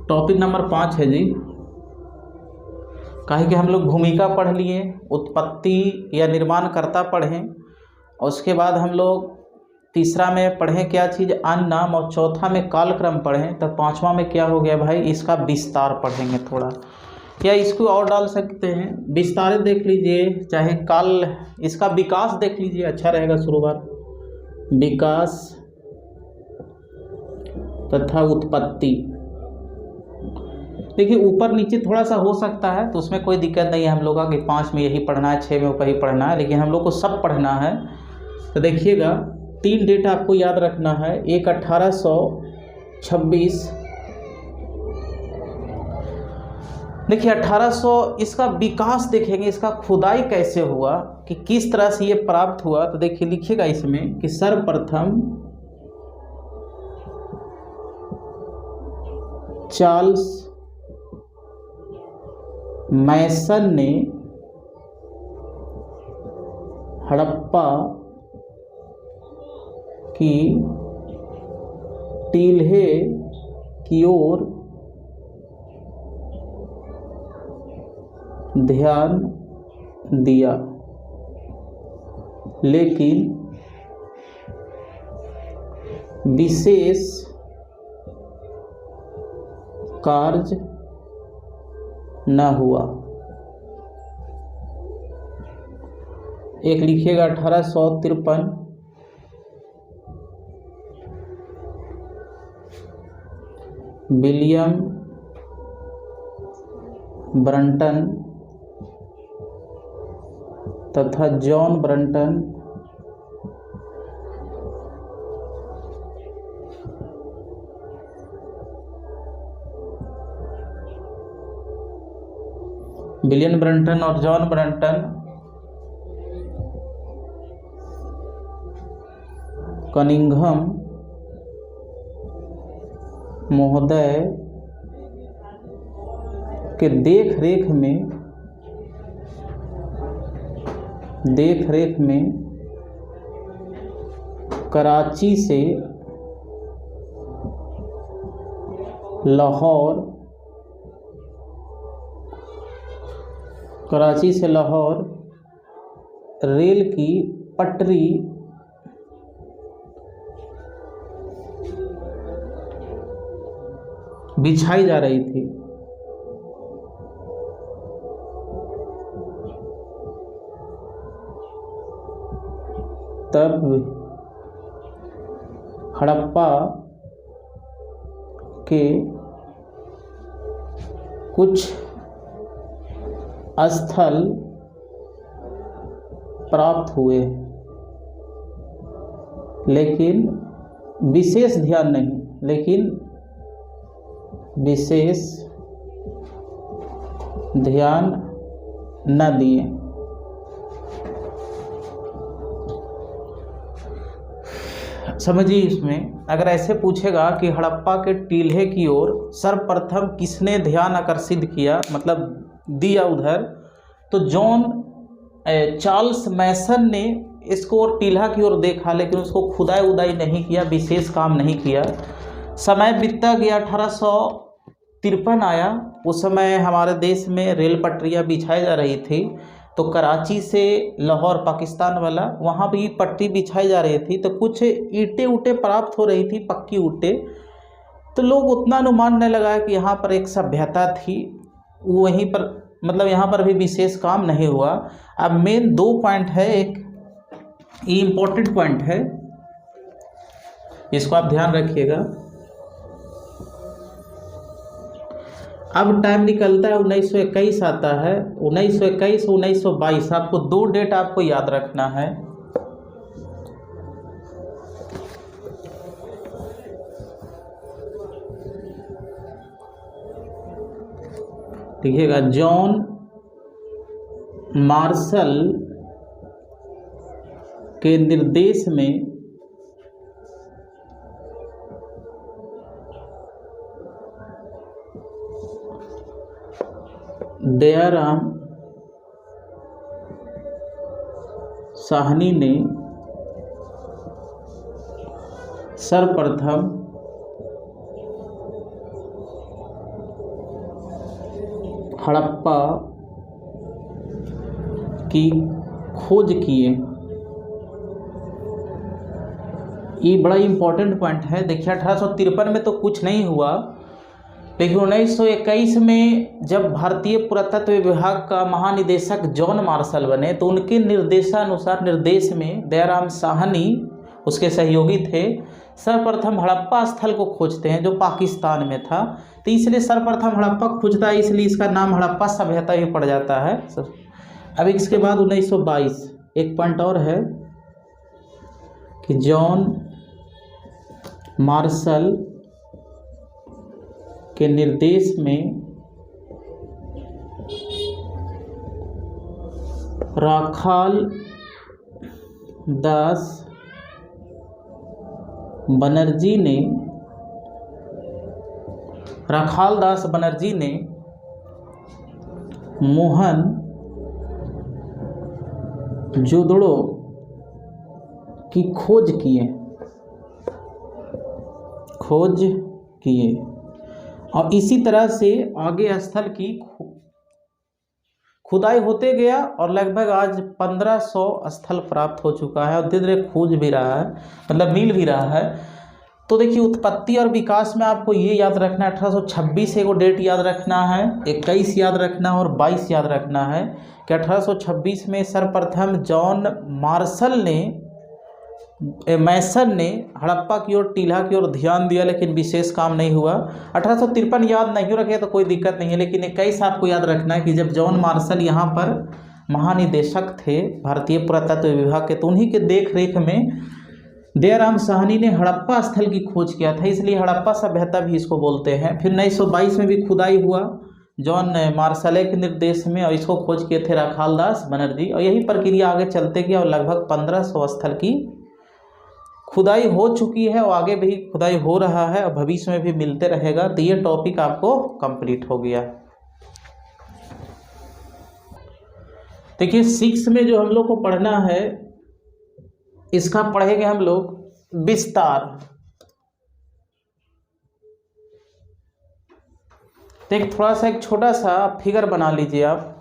टॉपिक नंबर 5 है जी, काहे कि हम लोग भूमिका पढ़ लिए, उत्पत्ति या निर्माणकर्ता पढ़ें, और उसके बाद हम लोग तीसरा में पढ़ें क्या चीज़, अन्य नाम, और चौथा में कालक्रम पढ़ें। तो पांचवा में क्या हो गया भाई, इसका विस्तार पढ़ेंगे थोड़ा, या इसको और डाल सकते हैं विस्तारित देख लीजिए, चाहे काल, इसका विकास देख लीजिए, अच्छा रहेगा शुरुआत, विकास तथा उत्पत्ति। देखिए ऊपर नीचे थोड़ा सा हो सकता है, तो उसमें कोई दिक्कत नहीं है हम लोग का कि 5 में यही पढ़ना है, 6 में वही पढ़ना है, लेकिन हम लोग को सब पढ़ना है। तो देखिएगा 3 डेट आपको याद रखना है। एक 1826, देखिए 1800, इसका विकास देखेंगे, इसका खुदाई कैसे हुआ, कि किस तरह से ये प्राप्त हुआ। तो देखिए लिखिएगा इसमें कि सर्वप्रथम चार्ल्स मैसन ने हड़प्पा की टीले की ओर ध्यान दिया, लेकिन विशेष कार्य न हुआ। एक लिखिएगा 1853, विलियम ब्रंटन तथा जॉन ब्रंटन विलियम ब्रंटन और जॉन ब्रंटन कनिंघम महोदय के देख रेख में कराची से लाहौर रेल की पटरी बिछाई जा रही थी। तब हड़प्पा के कुछ स्थल प्राप्त हुए, लेकिन विशेष ध्यान नहीं, लेकिन विशेष ध्यान न दिए। समझिए इसमें अगर ऐसे पूछेगा कि हड़प्पा के टीले की ओर सर्वप्रथम किसने ध्यान आकर्षित किया, मतलब दिया उधर, तो जॉन चार्ल्स मैसन ने इसको और टीला की ओर देखा, लेकिन उसको खुदाई उदाई नहीं किया, विशेष काम नहीं किया। समय बीतता गया, 1853 आया। उस समय हमारे देश में रेल पटरियाँ बिछाई जा रही थी, तो कराची से लाहौर पाकिस्तान वाला वहाँ भी पट्टी बिछाई जा रही थी, तो कुछ ईंटें उटे प्राप्त हो रही थी, पक्की ईंटें। तो लोग उतना अनुमान नहीं लगाया कि यहाँ पर एक सभ्यता थी, वहीं पर मतलब यहाँ पर भी विशेष काम नहीं हुआ। अब मेन 2 पॉइंट है, एक ये इम्पोर्टेंट पॉइंट है, इसको आप ध्यान रखिएगा। अब टाइम निकलता है 1921 आता है, 1921 1922, आपको 2 डेट आपको याद रखना है। लिखिएगा, जॉन मार्शल के निर्देश में दयाराम साहनी ने सर्वप्रथम हड़प्पा की खोज किए। ये बड़ा इम्पोर्टेंट पॉइंट है। देखिए 1853 में तो कुछ नहीं हुआ, लेकिन 1921 में जब भारतीय पुरातत्व विभाग का महानिदेशक जॉन मार्शल बने, तो उनके निर्देशानुसार निर्देश में दयाराम साहनी उसके सहयोगी थे, सर्वप्रथम हड़प्पा स्थल को खोजते हैं जो पाकिस्तान में था। तो इसलिए सर्वप्रथम हड़प्पा खोजता है, इसलिए इसका नाम हड़प्पा सभ्यता ही पड़ जाता है। अब इसके बाद 1922 एक पॉइंट और है कि जॉन मार्शल के निर्देश में राखाल दास बनर्जी ने मोहन जोदड़ो की खोज किए और इसी तरह से आगे स्थल की खुदाई होते गया और लगभग आज 1500 स्थल प्राप्त हो चुका है और धीरे धीरे खोज भी रहा है, मतलब मिल भी रहा है। तो देखिए उत्पत्ति और विकास में आपको ये याद रखना है, 1826 एगो डेट याद रखना है, 21 याद रखना है और 22 याद रखना है कि 1826 में सर्वप्रथम जॉन मैसन ने हड़प्पा की ओर टीला की ओर ध्यान दिया, लेकिन विशेष काम नहीं हुआ। 1853 याद नहीं रखे तो कोई दिक्कत नहीं है, लेकिन 21 आपको याद रखना है कि जब जॉन मार्शल यहाँ पर महानिदेशक थे भारतीय पुरातत्व विभाग के, तो उन्हीं के देख रेख में दयाराम साहनी ने हड़प्पा स्थल की खोज किया था, इसलिए हड़प्पा सभ्यता भी इसको बोलते हैं। फिर 1922 में भी खुदाई हुआ जॉन मार्शल के निर्देश में, और इसको खोज किए थे राखाल दास बनर्जी, और यही प्रक्रिया आगे चलते गया और लगभग 1500 स्थल की खुदाई हो चुकी है और आगे भी खुदाई हो रहा है और भविष्य में भी मिलते रहेगा। तो ये टॉपिक आपको कंप्लीट हो गया। देखिए 6 में जो हम लोग को पढ़ना है, इसका पढ़ेंगे हम लोग विस्तार। तो एक थोड़ा सा एक छोटा सा फिगर बना लीजिए आप।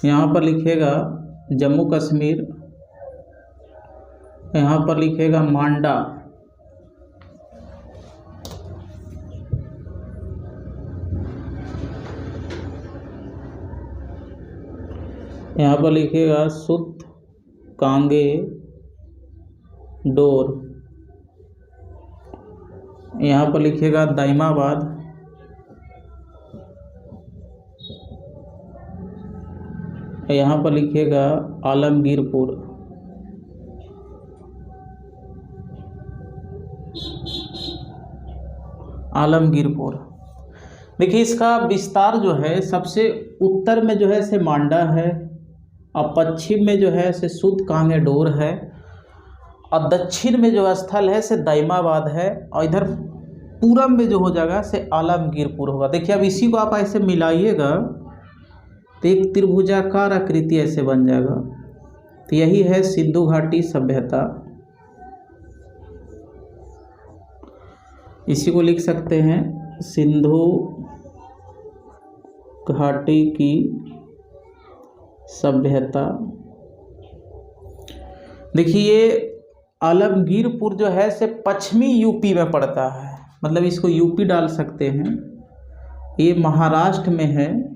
यहाँ पर लिखेगा जम्मू कश्मीर, यहाँ पर लिखेगा मांडा, यहाँ पर लिखेगा सुत, कांगे, डोर, यहाँ पर लिखिएगा दाइमाबाद, यहाँ पर लिखिएगा आलमगीरपुर। आलमगीरपुर देखिए, इसका विस्तार जो है सबसे उत्तर में जो है से मांडा है, और पश्चिम में जो है से सुध कांगेडोर है, और दक्षिण में जो स्थल है से दाइमाबाद है, और इधर पूरब में जो हो जाएगा से आलमगीरपुर होगा। देखिए अब इसी को आप ऐसे मिलाइएगा तो एक त्रिभुजाकार आकृति ऐसे बन जाएगा। तो यही है सिंधु घाटी सभ्यता। इसी को लिख सकते हैं सिंधु घाटी की सभ्यता। देखिए ये आलमगीरपुर जो है से पश्चिमी यूपी में पड़ता है, मतलब इसको यूपी डाल सकते हैं। ये महाराष्ट्र में है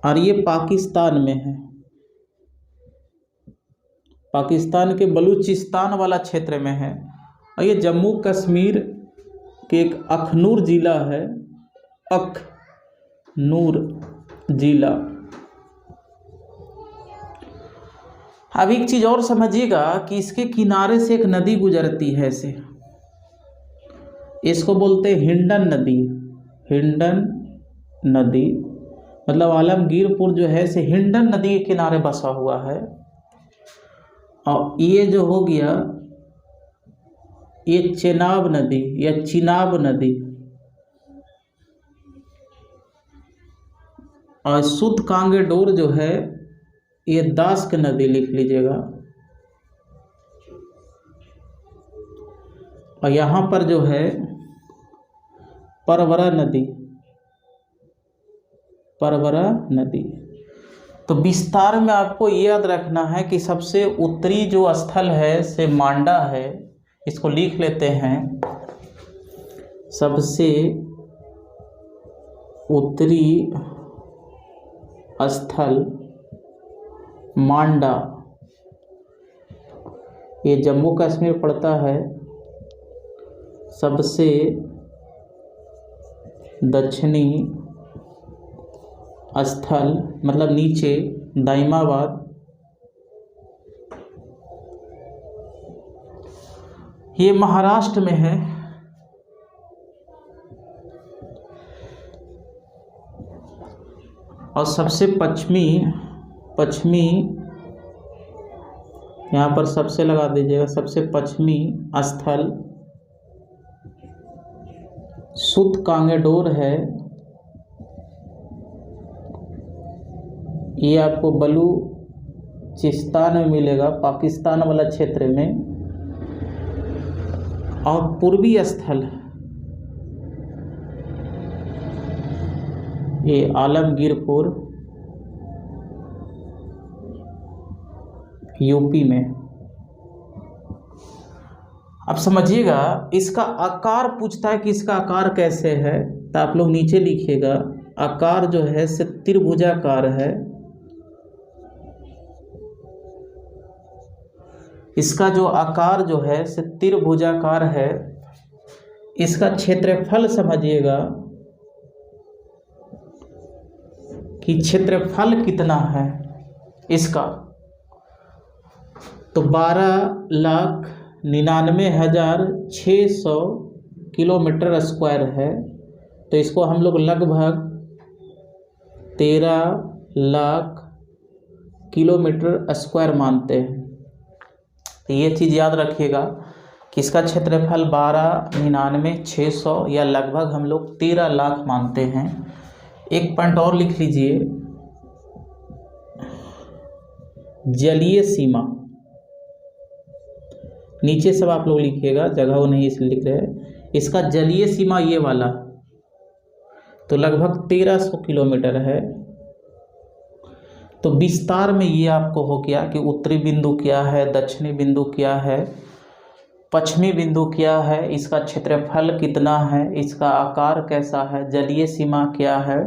और ये पाकिस्तान में है। पाकिस्तान के बलूचिस्तान वाला क्षेत्र में है। और ये जम्मू कश्मीर के एक अखनूर ज़िला है, अखनूर ज़िला। अब एक चीज़ और समझिएगा कि इसके किनारे से एक नदी गुजरती है ऐसे, इसको बोलते हैं हिंडन नदी। हिंडन नदी मतलब आलमगीरपुर जो है से हिंडन नदी के किनारे बसा हुआ है। और ये जो हो गया ये चेनाब नदी या चिनाब नदी, और सुध कांगेडोर जो है ये दास्क नदी लिख लीजिएगा। और यहाँ पर जो है परवरा नदी, परवरा नदी। तो विस्तार में आपको ये याद रखना है कि सबसे उत्तरी जो स्थल है से मांडा है, इसको लिख लेते हैं। सबसे उत्तरी स्थल मांडा, ये जम्मू कश्मीर पड़ता है। सबसे दक्षिणी स्थल मतलब नीचे दाइमाबाद, ये महाराष्ट्र में है। और सबसे पश्चिमी यहाँ पर सबसे लगा दीजिएगा, सबसे पश्चिमी स्थल सुध कांगेडोर है। ये आपको बलूचिस्तान में मिलेगा, पाकिस्तान वाला क्षेत्र में। और पूर्वी स्थल ये आलमगीरपुर यूपी में। अब समझिएगा इसका आकार पूछता है कि इसका आकार कैसे है, तो आप लोग नीचे लिखिएगा आकार जो है से त्रिभुजाकार है। इसका जो आकार जो है से त्रिभुजाकार है। इसका क्षेत्रफल समझिएगा कि क्षेत्रफल कितना है इसका, तो 12,99,600 किलोमीटर स्क्वायर है। तो इसको हम लोग लगभग 13 लाख किलोमीटर स्क्वायर मानते हैं। तो ये चीज़ याद रखिएगा कि इसका क्षेत्रफल 12,99,600 या लगभग हम लोग 13 लाख मानते हैं। एक पॉइंट और लिख लीजिए, जलीय सीमा। नीचे सब आप लोग लिखिएगा, जगह वो नहीं इसलिए लिख रहे हैं। इसका जलीय सीमा ये वाला तो लगभग 1300 किलोमीटर है। तो विस्तार में ये आपको हो गया कि उत्तरी बिंदु क्या है, दक्षिणी बिंदु क्या है, पश्चिमी बिंदु क्या है, इसका क्षेत्रफल कितना है, इसका आकार कैसा है, जलीय सीमा क्या है,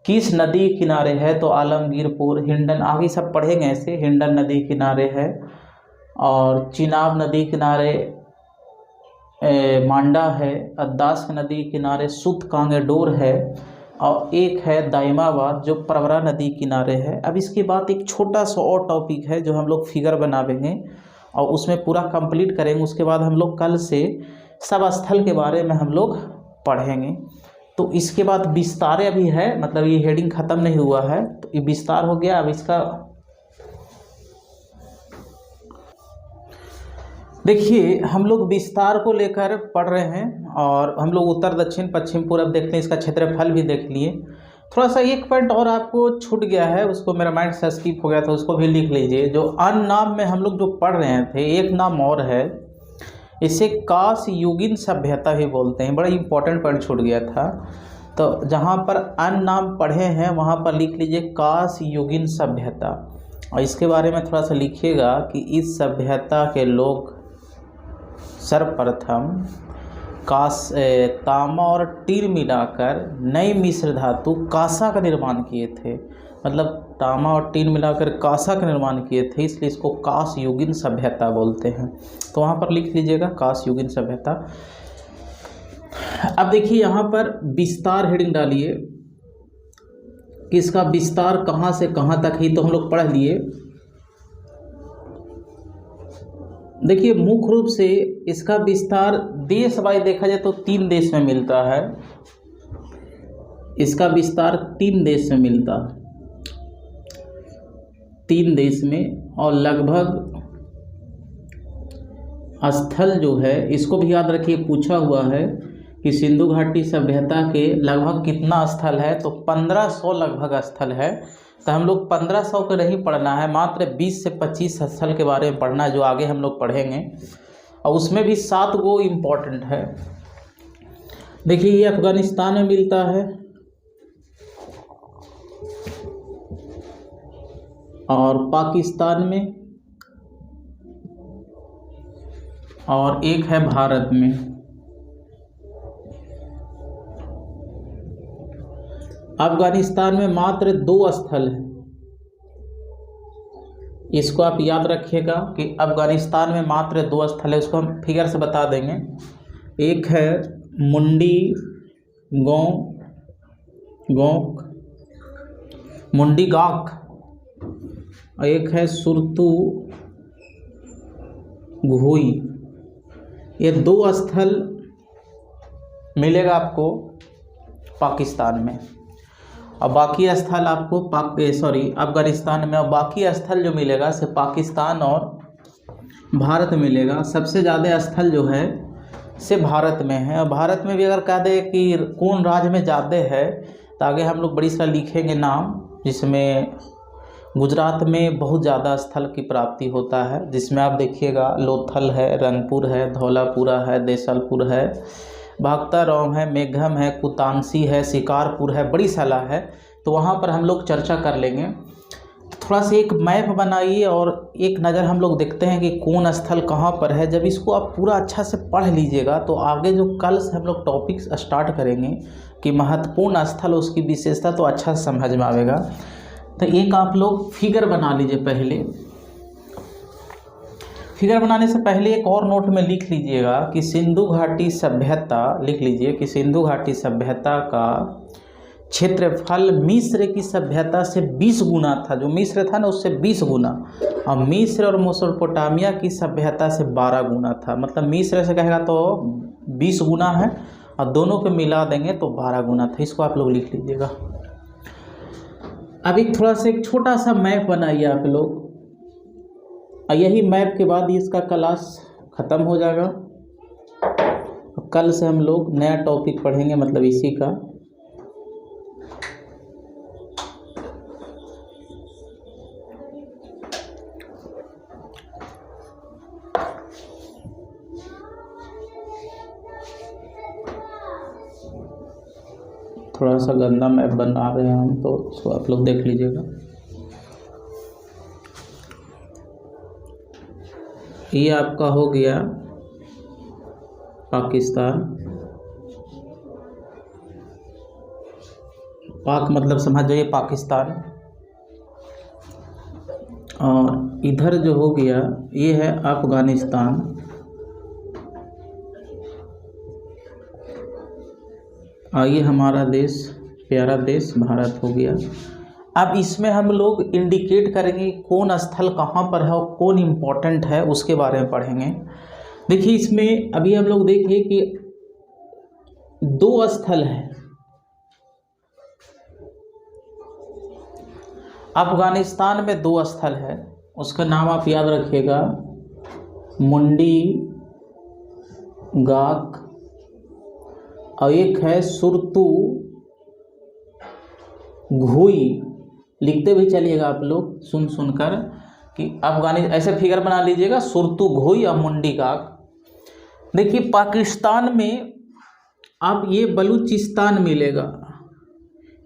किस नदी किनारे है, तो आलमगीरपुर, हिंडन, आगे सब पढ़ेंगे ऐसे। हिंडन नदी किनारे है और चिनाब नदी किनारे मांडा है, अद्दास नदी के किनारे सुत कांगेडोर है, और एक है दाइमाबाद जो प्रवरा नदी किनारे है। अब इसके बाद एक छोटा सा और टॉपिक है जो हम लोग फिगर बनावेंगे और उसमें पूरा कंप्लीट करेंगे। उसके बाद हम लोग कल से सब स्थल के बारे में हम लोग पढ़ेंगे। तो इसके बाद विस्तार अभी है, मतलब ये हेडिंग ख़त्म नहीं हुआ है, तो ये विस्तार हो गया। अब इसका देखिए, हम लोग विस्तार को लेकर पढ़ रहे हैं और हम लोग उत्तर दक्षिण पश्चिम पूरब देखते हैं, इसका क्षेत्रफल भी देख लिए। थोड़ा सा एक पॉइंट और आपको छूट गया है, उसको मेरा माइंड से स्किप हो गया था, उसको भी लिख लीजिए। जो अन्य नाम में हम लोग जो पढ़ रहे थे, एक नाम और है, इसे काश युगीन सभ्यता भी बोलते हैं। बड़ा इंपॉर्टेंट पॉइंट छूट गया था। तो जहाँ पर अन्य नाम पढ़े हैं वहाँ पर लिख लीजिए काश युगीन सभ्यता, और इसके बारे में थोड़ा सा लिखिएगा कि इस सभ्यता के लोग सर्वप्रथम तांबा और टील मिलाकर नई मिश्र धातु कांसा का निर्माण किए थे। मतलब तांबा और टील मिलाकर कांसा का निर्माण किए थे, इसलिए इसको काश युगीन सभ्यता बोलते हैं। तो वहाँ पर लिख लीजिएगा काश युगीन सभ्यता। अब देखिए यहाँ पर विस्तार हेडिंग डालिए कि इसका विस्तार कहाँ से कहाँ तक ही, तो हम लोग पढ़ लिए। देखिए मुख्य रूप से इसका विस्तार देश वाइज देखा जाए तो 3 देश में मिलता है। इसका विस्तार 3 देश में मिलता है, 3 देश में। और लगभग स्थल जो है, इसको भी याद रखिए, पूछा हुआ है कि सिंधु घाटी सभ्यता के लगभग कितना स्थल है, तो 1500 लगभग स्थल है। तो हम लोग 1500 को नहीं पढ़ना है, मात्र 20 से 25 स्थल के बारे में पढ़ना है, जो आगे हम लोग पढ़ेंगे। और उसमें भी 7 गो इम्पोर्टेंट है। देखिए ये अफगानिस्तान में मिलता है, और पाकिस्तान में, और एक है भारत में। अफगानिस्तान में मात्र 2 स्थल हैं, इसको आप याद रखिएगा कि अफगानिस्तान में मात्र 2 स्थल है। उसको हम फिगर से बता देंगे। एक है मुंडी गाक, और एक है सुरतु घोई। ये 2 स्थल मिलेगा आपको पाकिस्तान में, और बाकी स्थल आपको अफगानिस्तान में, और बाकी स्थल जो मिलेगा सिर्फ पाकिस्तान और भारत मिलेगा। सबसे ज़्यादा स्थल जो है सिर्फ भारत में है। और भारत में भी अगर कह दे कि कौन राज्य में ज़्यादा है, तो आगे हम लोग बड़ी सारा लिखेंगे नाम, जिसमें गुजरात में बहुत ज़्यादा स्थल की प्राप्ति होता है, जिसमें आप देखिएगा लोथल है, रंगपुर है, धौलापुरा है, देसलपुर है, भागतारौम है, मेघम है, कुतांसी है, शिकारपुर है, बड़ी साला है। तो वहाँ पर हम लोग चर्चा कर लेंगे। तो थोड़ा सा एक मैप बनाइए और एक नज़र हम लोग देखते हैं कि कौन स्थल कहाँ पर है। जब इसको आप पूरा अच्छा से पढ़ लीजिएगा तो आगे जो कल से हम लोग टॉपिक्स स्टार्ट करेंगे कि महत्वपूर्ण स्थल, उसकी विशेषता, तो अच्छा समझ में आएगा। तो एक आप लोग फिगर बना लीजिए। पहले फिगर बनाने से पहले एक और नोट में लिख लीजिएगा कि सिंधु घाटी सभ्यता, लिख लीजिए कि सिंधु घाटी सभ्यता का क्षेत्रफल मिस्र की सभ्यता से 20 गुना था। जो मिस्र था ना, उससे 20 गुना, और मिस्र और मेसोपोटामिया की सभ्यता से 12 गुना था। मतलब मिस्र से कहेगा तो 20 गुना है, और दोनों को मिला देंगे तो 12 गुना था। इसको आप लोग लिख लीजिएगा। अभी थोड़ा सा एक छोटा सा मैप बनाइए आप लोग, और यही मैप के बाद इसका क्लास ख़त्म हो जाएगा। कल से हम लोग नया टॉपिक पढ़ेंगे, मतलब इसी का। थोड़ा सा गंदा मैप बना रहे हैं हम, तो उसको आप लोग देख लीजिएगा। ये आपका हो गया पाकिस्तान। पाक मतलब समझ जाइए पाकिस्तान। और इधर जो हो गया ये है अफगानिस्तान। ये हमारा देश, प्यारा देश भारत हो गया। अब इसमें हम लोग इंडिकेट करेंगे कौन स्थल कहाँ पर है और कौन इम्पोर्टेंट है, उसके बारे में पढ़ेंगे। देखिए इसमें अभी हम लोग देखिए कि 2 स्थल है। अफगानिस्तान में 2 स्थल है, उसका नाम आप याद रखिएगा, मुंडी गाक, और एक है सुरतु घुई। लिखते भी चलिएगा आप लोग सुन सुनकर कि ऐसे फिगर बना लीजिएगा, सुरतु घुई और मुंडी गाक। देखिए पाकिस्तान में आप ये बलूचिस्तान मिलेगा,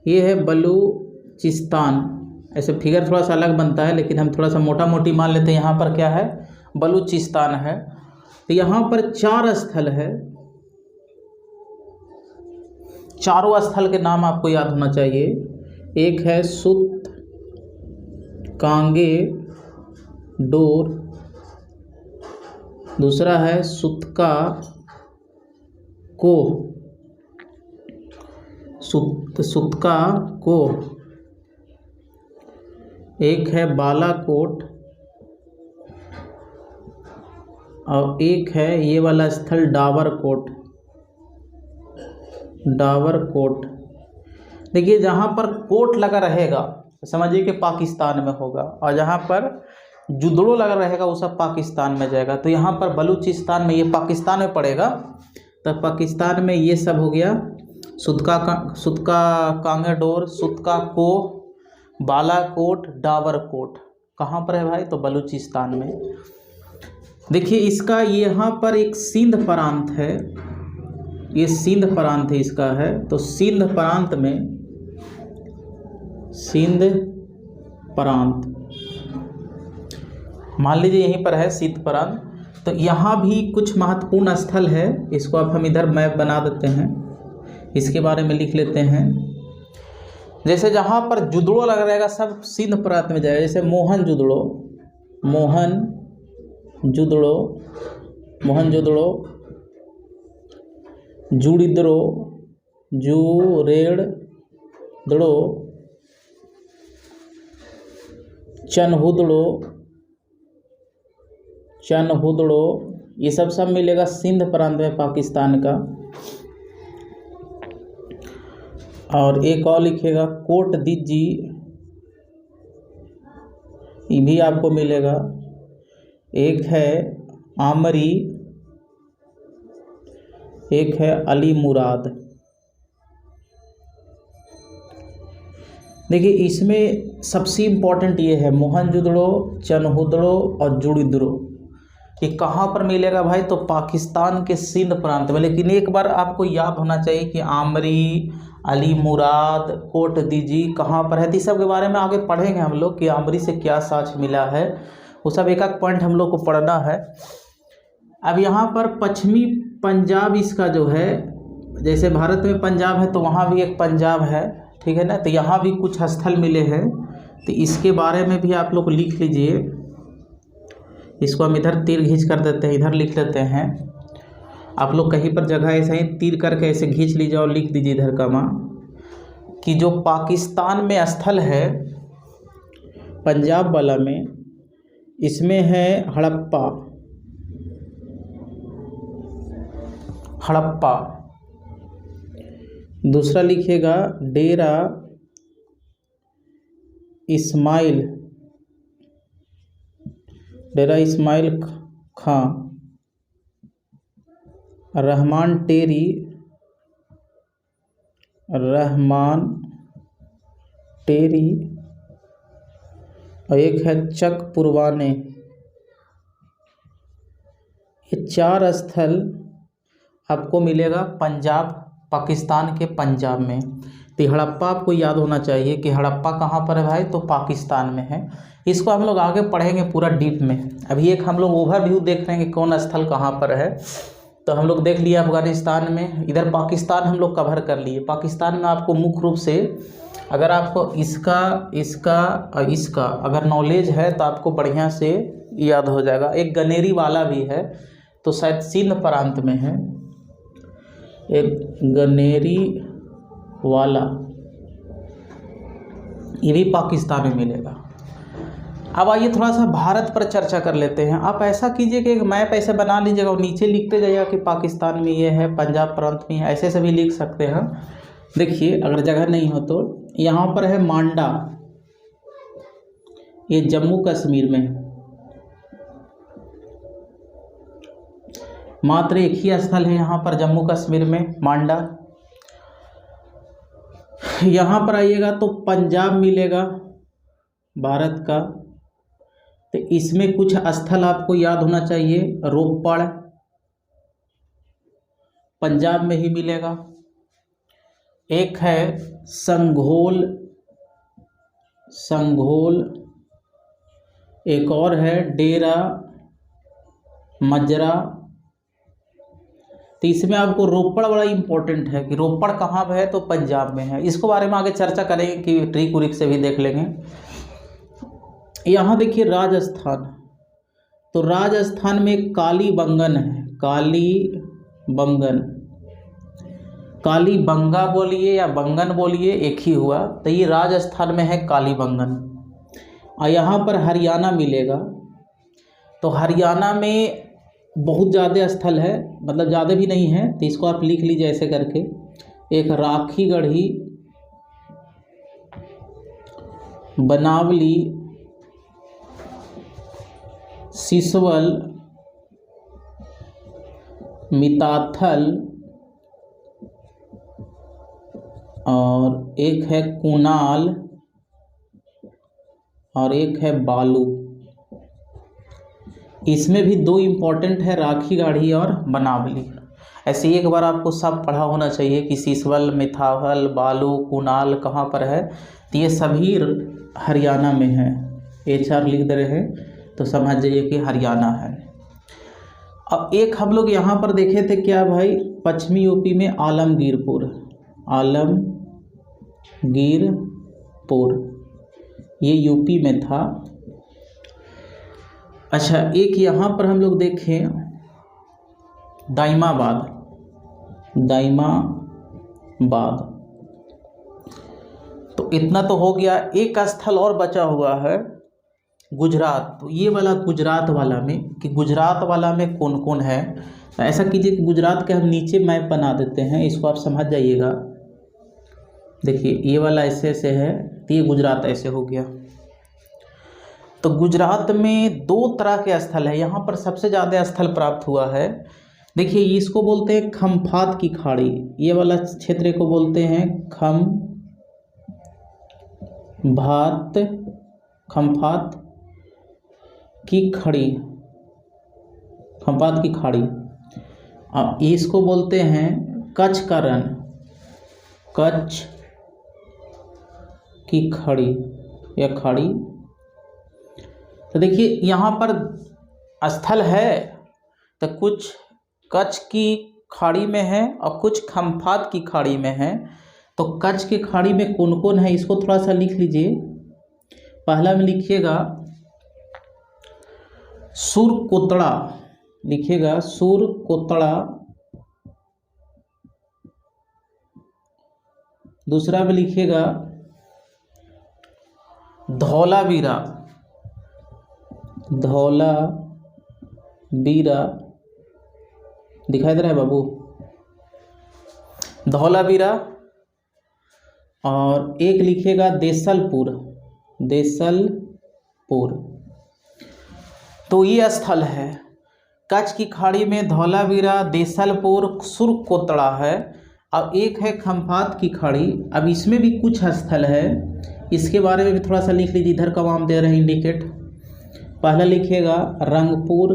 ये है बलूचिस्तान। ऐसे फिगर थोड़ा सा अलग बनता है, लेकिन हम थोड़ा सा मोटा मोटी मान लेते हैं। यहाँ पर क्या है, बलूचिस्तान है। तो यहाँ पर 4 स्थल है, चारों स्थल के नाम आपको याद होना चाहिए। एक है सुत कांगे डोर, दूसरा है सुतका को, सुतका को, एक है बालाकोट, और एक है ये वाला स्थल डावरकोट। डावरकोट देखिए, जहाँ पर कोट लगा रहेगा समझिए कि पाकिस्तान में होगा, और जहाँ पर जुदड़ो लगा रहेगा वो सब पाकिस्तान में जाएगा। तो यहाँ पर बलूचिस्तान में, ये पाकिस्तान में पड़ेगा, तो पाकिस्तान में ये सब हो गया, सुतका कांगेडोर, सुतका को, बालाकोट, डावरकोट। कहाँ पर है भाई, तो बलूचिस्तान में। देखिए इसका यहाँ पर एक सिंध प्रांत है, ये सिंध प्रांत है इसका है। तो सिंध प्रांत में, सिंध प्रांत मान लीजिए यहीं पर है सिंध प्रांत। तो यहाँ भी कुछ महत्वपूर्ण स्थल है, इसको अब हम इधर मैप बना देते हैं, इसके बारे में लिख लेते हैं। जैसे जहाँ पर जुदड़ो लग रहेगा सब सिंध प्रांत में जाएगा। जैसे मोहनजुदड़ो, मोहनजुदड़ो, मोहनजुदड़ो, जुड़िद्रो, जुरेड़दड़ो, चनहुदड़ो, चनहुदड़ो, ये सब मिलेगा सिंध प्रांत में पाकिस्तान का। और एक और लिखिएगा कोट दीजी, ये भी आपको मिलेगा। एक है आमरी, एक है अली मुराद। देखिए इसमें सबसे इम्पोर्टेंट ये है मोहनजुदड़ो, चनहुदड़ो और जुड़िद्रो। ये कहाँ पर मिलेगा भाई, तो पाकिस्तान के सिंध प्रांत में। लेकिन एक बार आपको याद होना चाहिए कि आमरी, अली मुराद, कोट दीजी कहाँ पर है। तो इस सब के बारे में आगे पढ़ेंगे हम लोग कि आमरी से क्या साक्ष्य मिला है, वो सब एक एक पॉइंट हम लोग को पढ़ना है। अब यहाँ पर पश्चिमी पंजाब इसका जो है, जैसे भारत में पंजाब है तो वहाँ भी एक पंजाब है, ठीक है ना। तो यहाँ भी कुछ स्थल मिले हैं, तो इसके बारे में भी आप लोग लिख लीजिए। इसको हम इधर तीर खींच कर देते हैं, इधर लिख लेते हैं। आप लोग कहीं पर जगह ऐसे ही तीर करके ऐसे खींच लीजिए और लिख दीजिए इधर का माँ कि जो पाकिस्तान में स्थल है पंजाब वाला में, इसमें है हड़प्पा, हड़प्पा। दूसरा लिखिएगा डेरा इस्माइल, डेरा इस्माइल खां, रहमान टेरी, रहमान टेरी, और एक है चक पुरवाने। ये 4 स्थल आपको मिलेगा पंजाब, पाकिस्तान के पंजाब में। तो हड़प्पा आपको याद होना चाहिए कि हड़प्पा कहाँ पर है भाई, तो पाकिस्तान में है। इसको हम लोग आगे पढ़ेंगे पूरा डीप में। अभी एक हम लोग ओवरव्यू देख रहे हैं कि कौन स्थल कहाँ पर है। तो हम लोग देख लिए अफगानिस्तान में, इधर पाकिस्तान हम लोग कवर कर लिए। पाकिस्तान में आपको मुख्य रूप से अगर आपको इसका और इसका अगर नॉलेज है तो आपको बढ़िया से याद हो जाएगा। एक गनेरी वाला भी है, तो शायद सिंध प्रांत में है, एक गनेरी वाला, ये भी पाकिस्तान में मिलेगा। अब आइए थोड़ा सा भारत पर चर्चा कर लेते हैं। आप ऐसा कीजिए कि एक मैप ऐसे बना लीजिएगा और नीचे लिखते जाइएगा कि पाकिस्तान में ये है, पंजाब प्रांत में है, ऐसे भी लिख सकते हैं। देखिए अगर जगह नहीं हो तो यहाँ पर है मांडा, ये जम्मू कश्मीर में है। मात्र एक ही स्थल है यहाँ पर जम्मू कश्मीर में, मांडा। यहाँ पर आइएगा तो पंजाब मिलेगा भारत का, तो इसमें कुछ स्थल आपको याद होना चाहिए। रोपड़ पंजाब में ही मिलेगा। एक है संघोल, एक और है डेरा मजरा। तो इसमें आपको रोपड़ बड़ा इम्पोर्टेंट है कि रोपड़ कहाँ पे है, तो पंजाब में है। इसको बारे में आगे चर्चा करेंगे कि ट्रिक उरिक से भी देख लेंगे। यहाँ देखिए राजस्थान, तो राजस्थान में कालीबंगन है, कालीबंगा बोलिए या बंगन बोलिए, एक ही हुआ। तो ये राजस्थान में है कालीबंगन। और यहाँ पर हरियाणा मिलेगा, तो हरियाणा में बहुत ज़्यादा स्थल है, मतलब ज़्यादा भी नहीं है, तो इसको आप लिख लीजिए ऐसे करके। एक राखीगढ़ी, बनावली, सिसवल, मिताथल और एक है कुनाल और एक है बालू। इसमें भी दो इम्पोर्टेंट है, राखीगढ़ी और बनावली। ऐसे एक बार आपको सब पढ़ा होना चाहिए कि सिसवल, मिताथल, बालू, कुनाल कहाँ पर है। तो ये सभी हरियाणा में है। HR लिख दे रहे हैं तो समझ जाइए कि हरियाणा है। अब एक हम लोग यहाँ पर देखे थे क्या भाई, पश्चिमी यूपी में आलमगीरपुर, ये यूपी में था। अच्छा एक यहाँ पर हम लोग देखें दाइमाबाद, तो इतना तो हो गया। एक स्थल और बचा हुआ है गुजरात। तो ये वाला गुजरात वाला में, कि गुजरात वाला में कौन कौन है। तो ऐसा कीजिए कि गुजरात के हम नीचे मैप बना देते हैं, इसको आप समझ जाइएगा। देखिए ये वाला ऐसे से है, तो ये गुजरात ऐसे हो गया। तो गुजरात में दो तरह के स्थल है। यहाँ पर सबसे ज़्यादा स्थल प्राप्त हुआ है। देखिए इसको बोलते हैं खम्फात की खाड़ी, ये वाला क्षेत्र को बोलते हैं खम्फात की खाड़ी। अब इसको बोलते हैं कच्छ का रण, कच्छ की खाड़ी या खाड़ी। तो देखिए यहाँ पर स्थल है, तो कुछ कच्छ की खाड़ी में है और कुछ खम्फात की खाड़ी में है। तो कच्छ की खाड़ी में कौन कौन है, इसको थोड़ा सा लिख लीजिए। पहला में लिखिएगा सुरकोतड़ा, लिखिएगा सुरकोतड़ा। दूसरा में लिखिएगा धौलावीरा, दिखाई दे रहा है बाबू, धौलावीरा। और एक लिखिएगा देसलपुर। तो ये स्थल है कच्छ की खाड़ी में, धौलावीरा, देसलपुर, सुरकोतड़ा है। अब एक है खम्फात की खाड़ी। अब इसमें भी कुछ स्थल है, इसके बारे में भी थोड़ा सा लिख लीजिए। इधर का हम दे रहे हैं इंडिकेट। पहला लिखिएगा रंगपुर,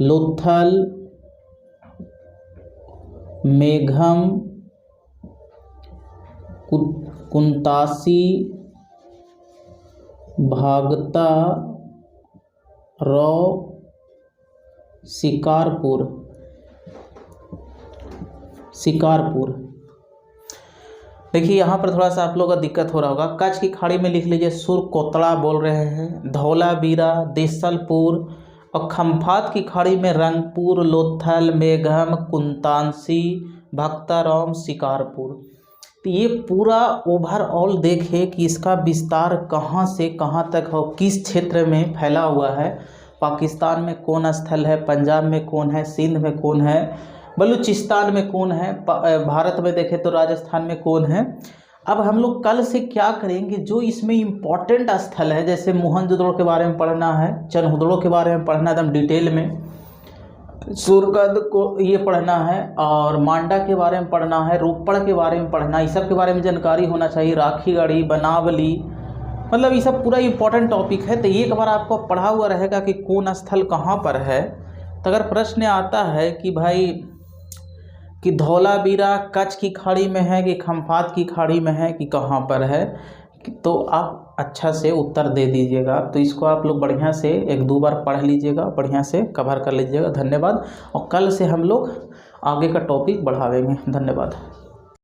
लोथल, मेघम, कुंतासी, भागता, रौ, शिकारपुर। देखिए यहाँ पर थोड़ा सा आप लोगों का दिक्कत हो रहा होगा। कच्छ की खाड़ी में लिख लीजिए सुरकोतड़ा बोल रहे हैं, धौलावीरा, देसलपुर। और खम्फात की खाड़ी में रंगपुर, लोथल, मेघम, कुंतासी, भक्ताराम शिकारपुर। तो ये पूरा ओवरऑल देखें कि इसका विस्तार कहाँ से कहाँ तक हो, किस क्षेत्र में फैला हुआ है। पाकिस्तान में कौन स्थल है, पंजाब में कौन है, सिंध में कौन है, बलूचिस्तान में कौन है, भारत में देखें तो राजस्थान में कौन है। अब हम लोग कल से क्या करेंगे, जो इसमें इम्पॉर्टेंट स्थल है, जैसे मोहनजोदड़ो के बारे में पढ़ना है, चनहुदड़ो के बारे में पढ़ना एकदम डिटेल में, सूरकंद को ये पढ़ना है, और मांडा के बारे में पढ़ना है, रोपड़ के बारे में पढ़ना, इस सब के बारे में जानकारी होना चाहिए, राखीगढ़ी, बनावली, मतलब ये सब पूरा इम्पोर्टेंट टॉपिक है। तो एक बार आपको पढ़ा हुआ रहेगा कि कौन स्थल कहाँ पर है। तो अगर प्रश्न आता है कि भाई कि धौलावीरा कच्छ की खाड़ी में है कि खम्भात की खाड़ी में है कि कहाँ पर है, तो आप अच्छा से उत्तर दे दीजिएगा। तो इसको आप लोग बढ़िया से 1-2 बार पढ़ लीजिएगा, बढ़िया से कवर कर लीजिएगा। धन्यवाद। और कल से हम लोग आगे का टॉपिक बढ़ावेंगे। धन्यवाद।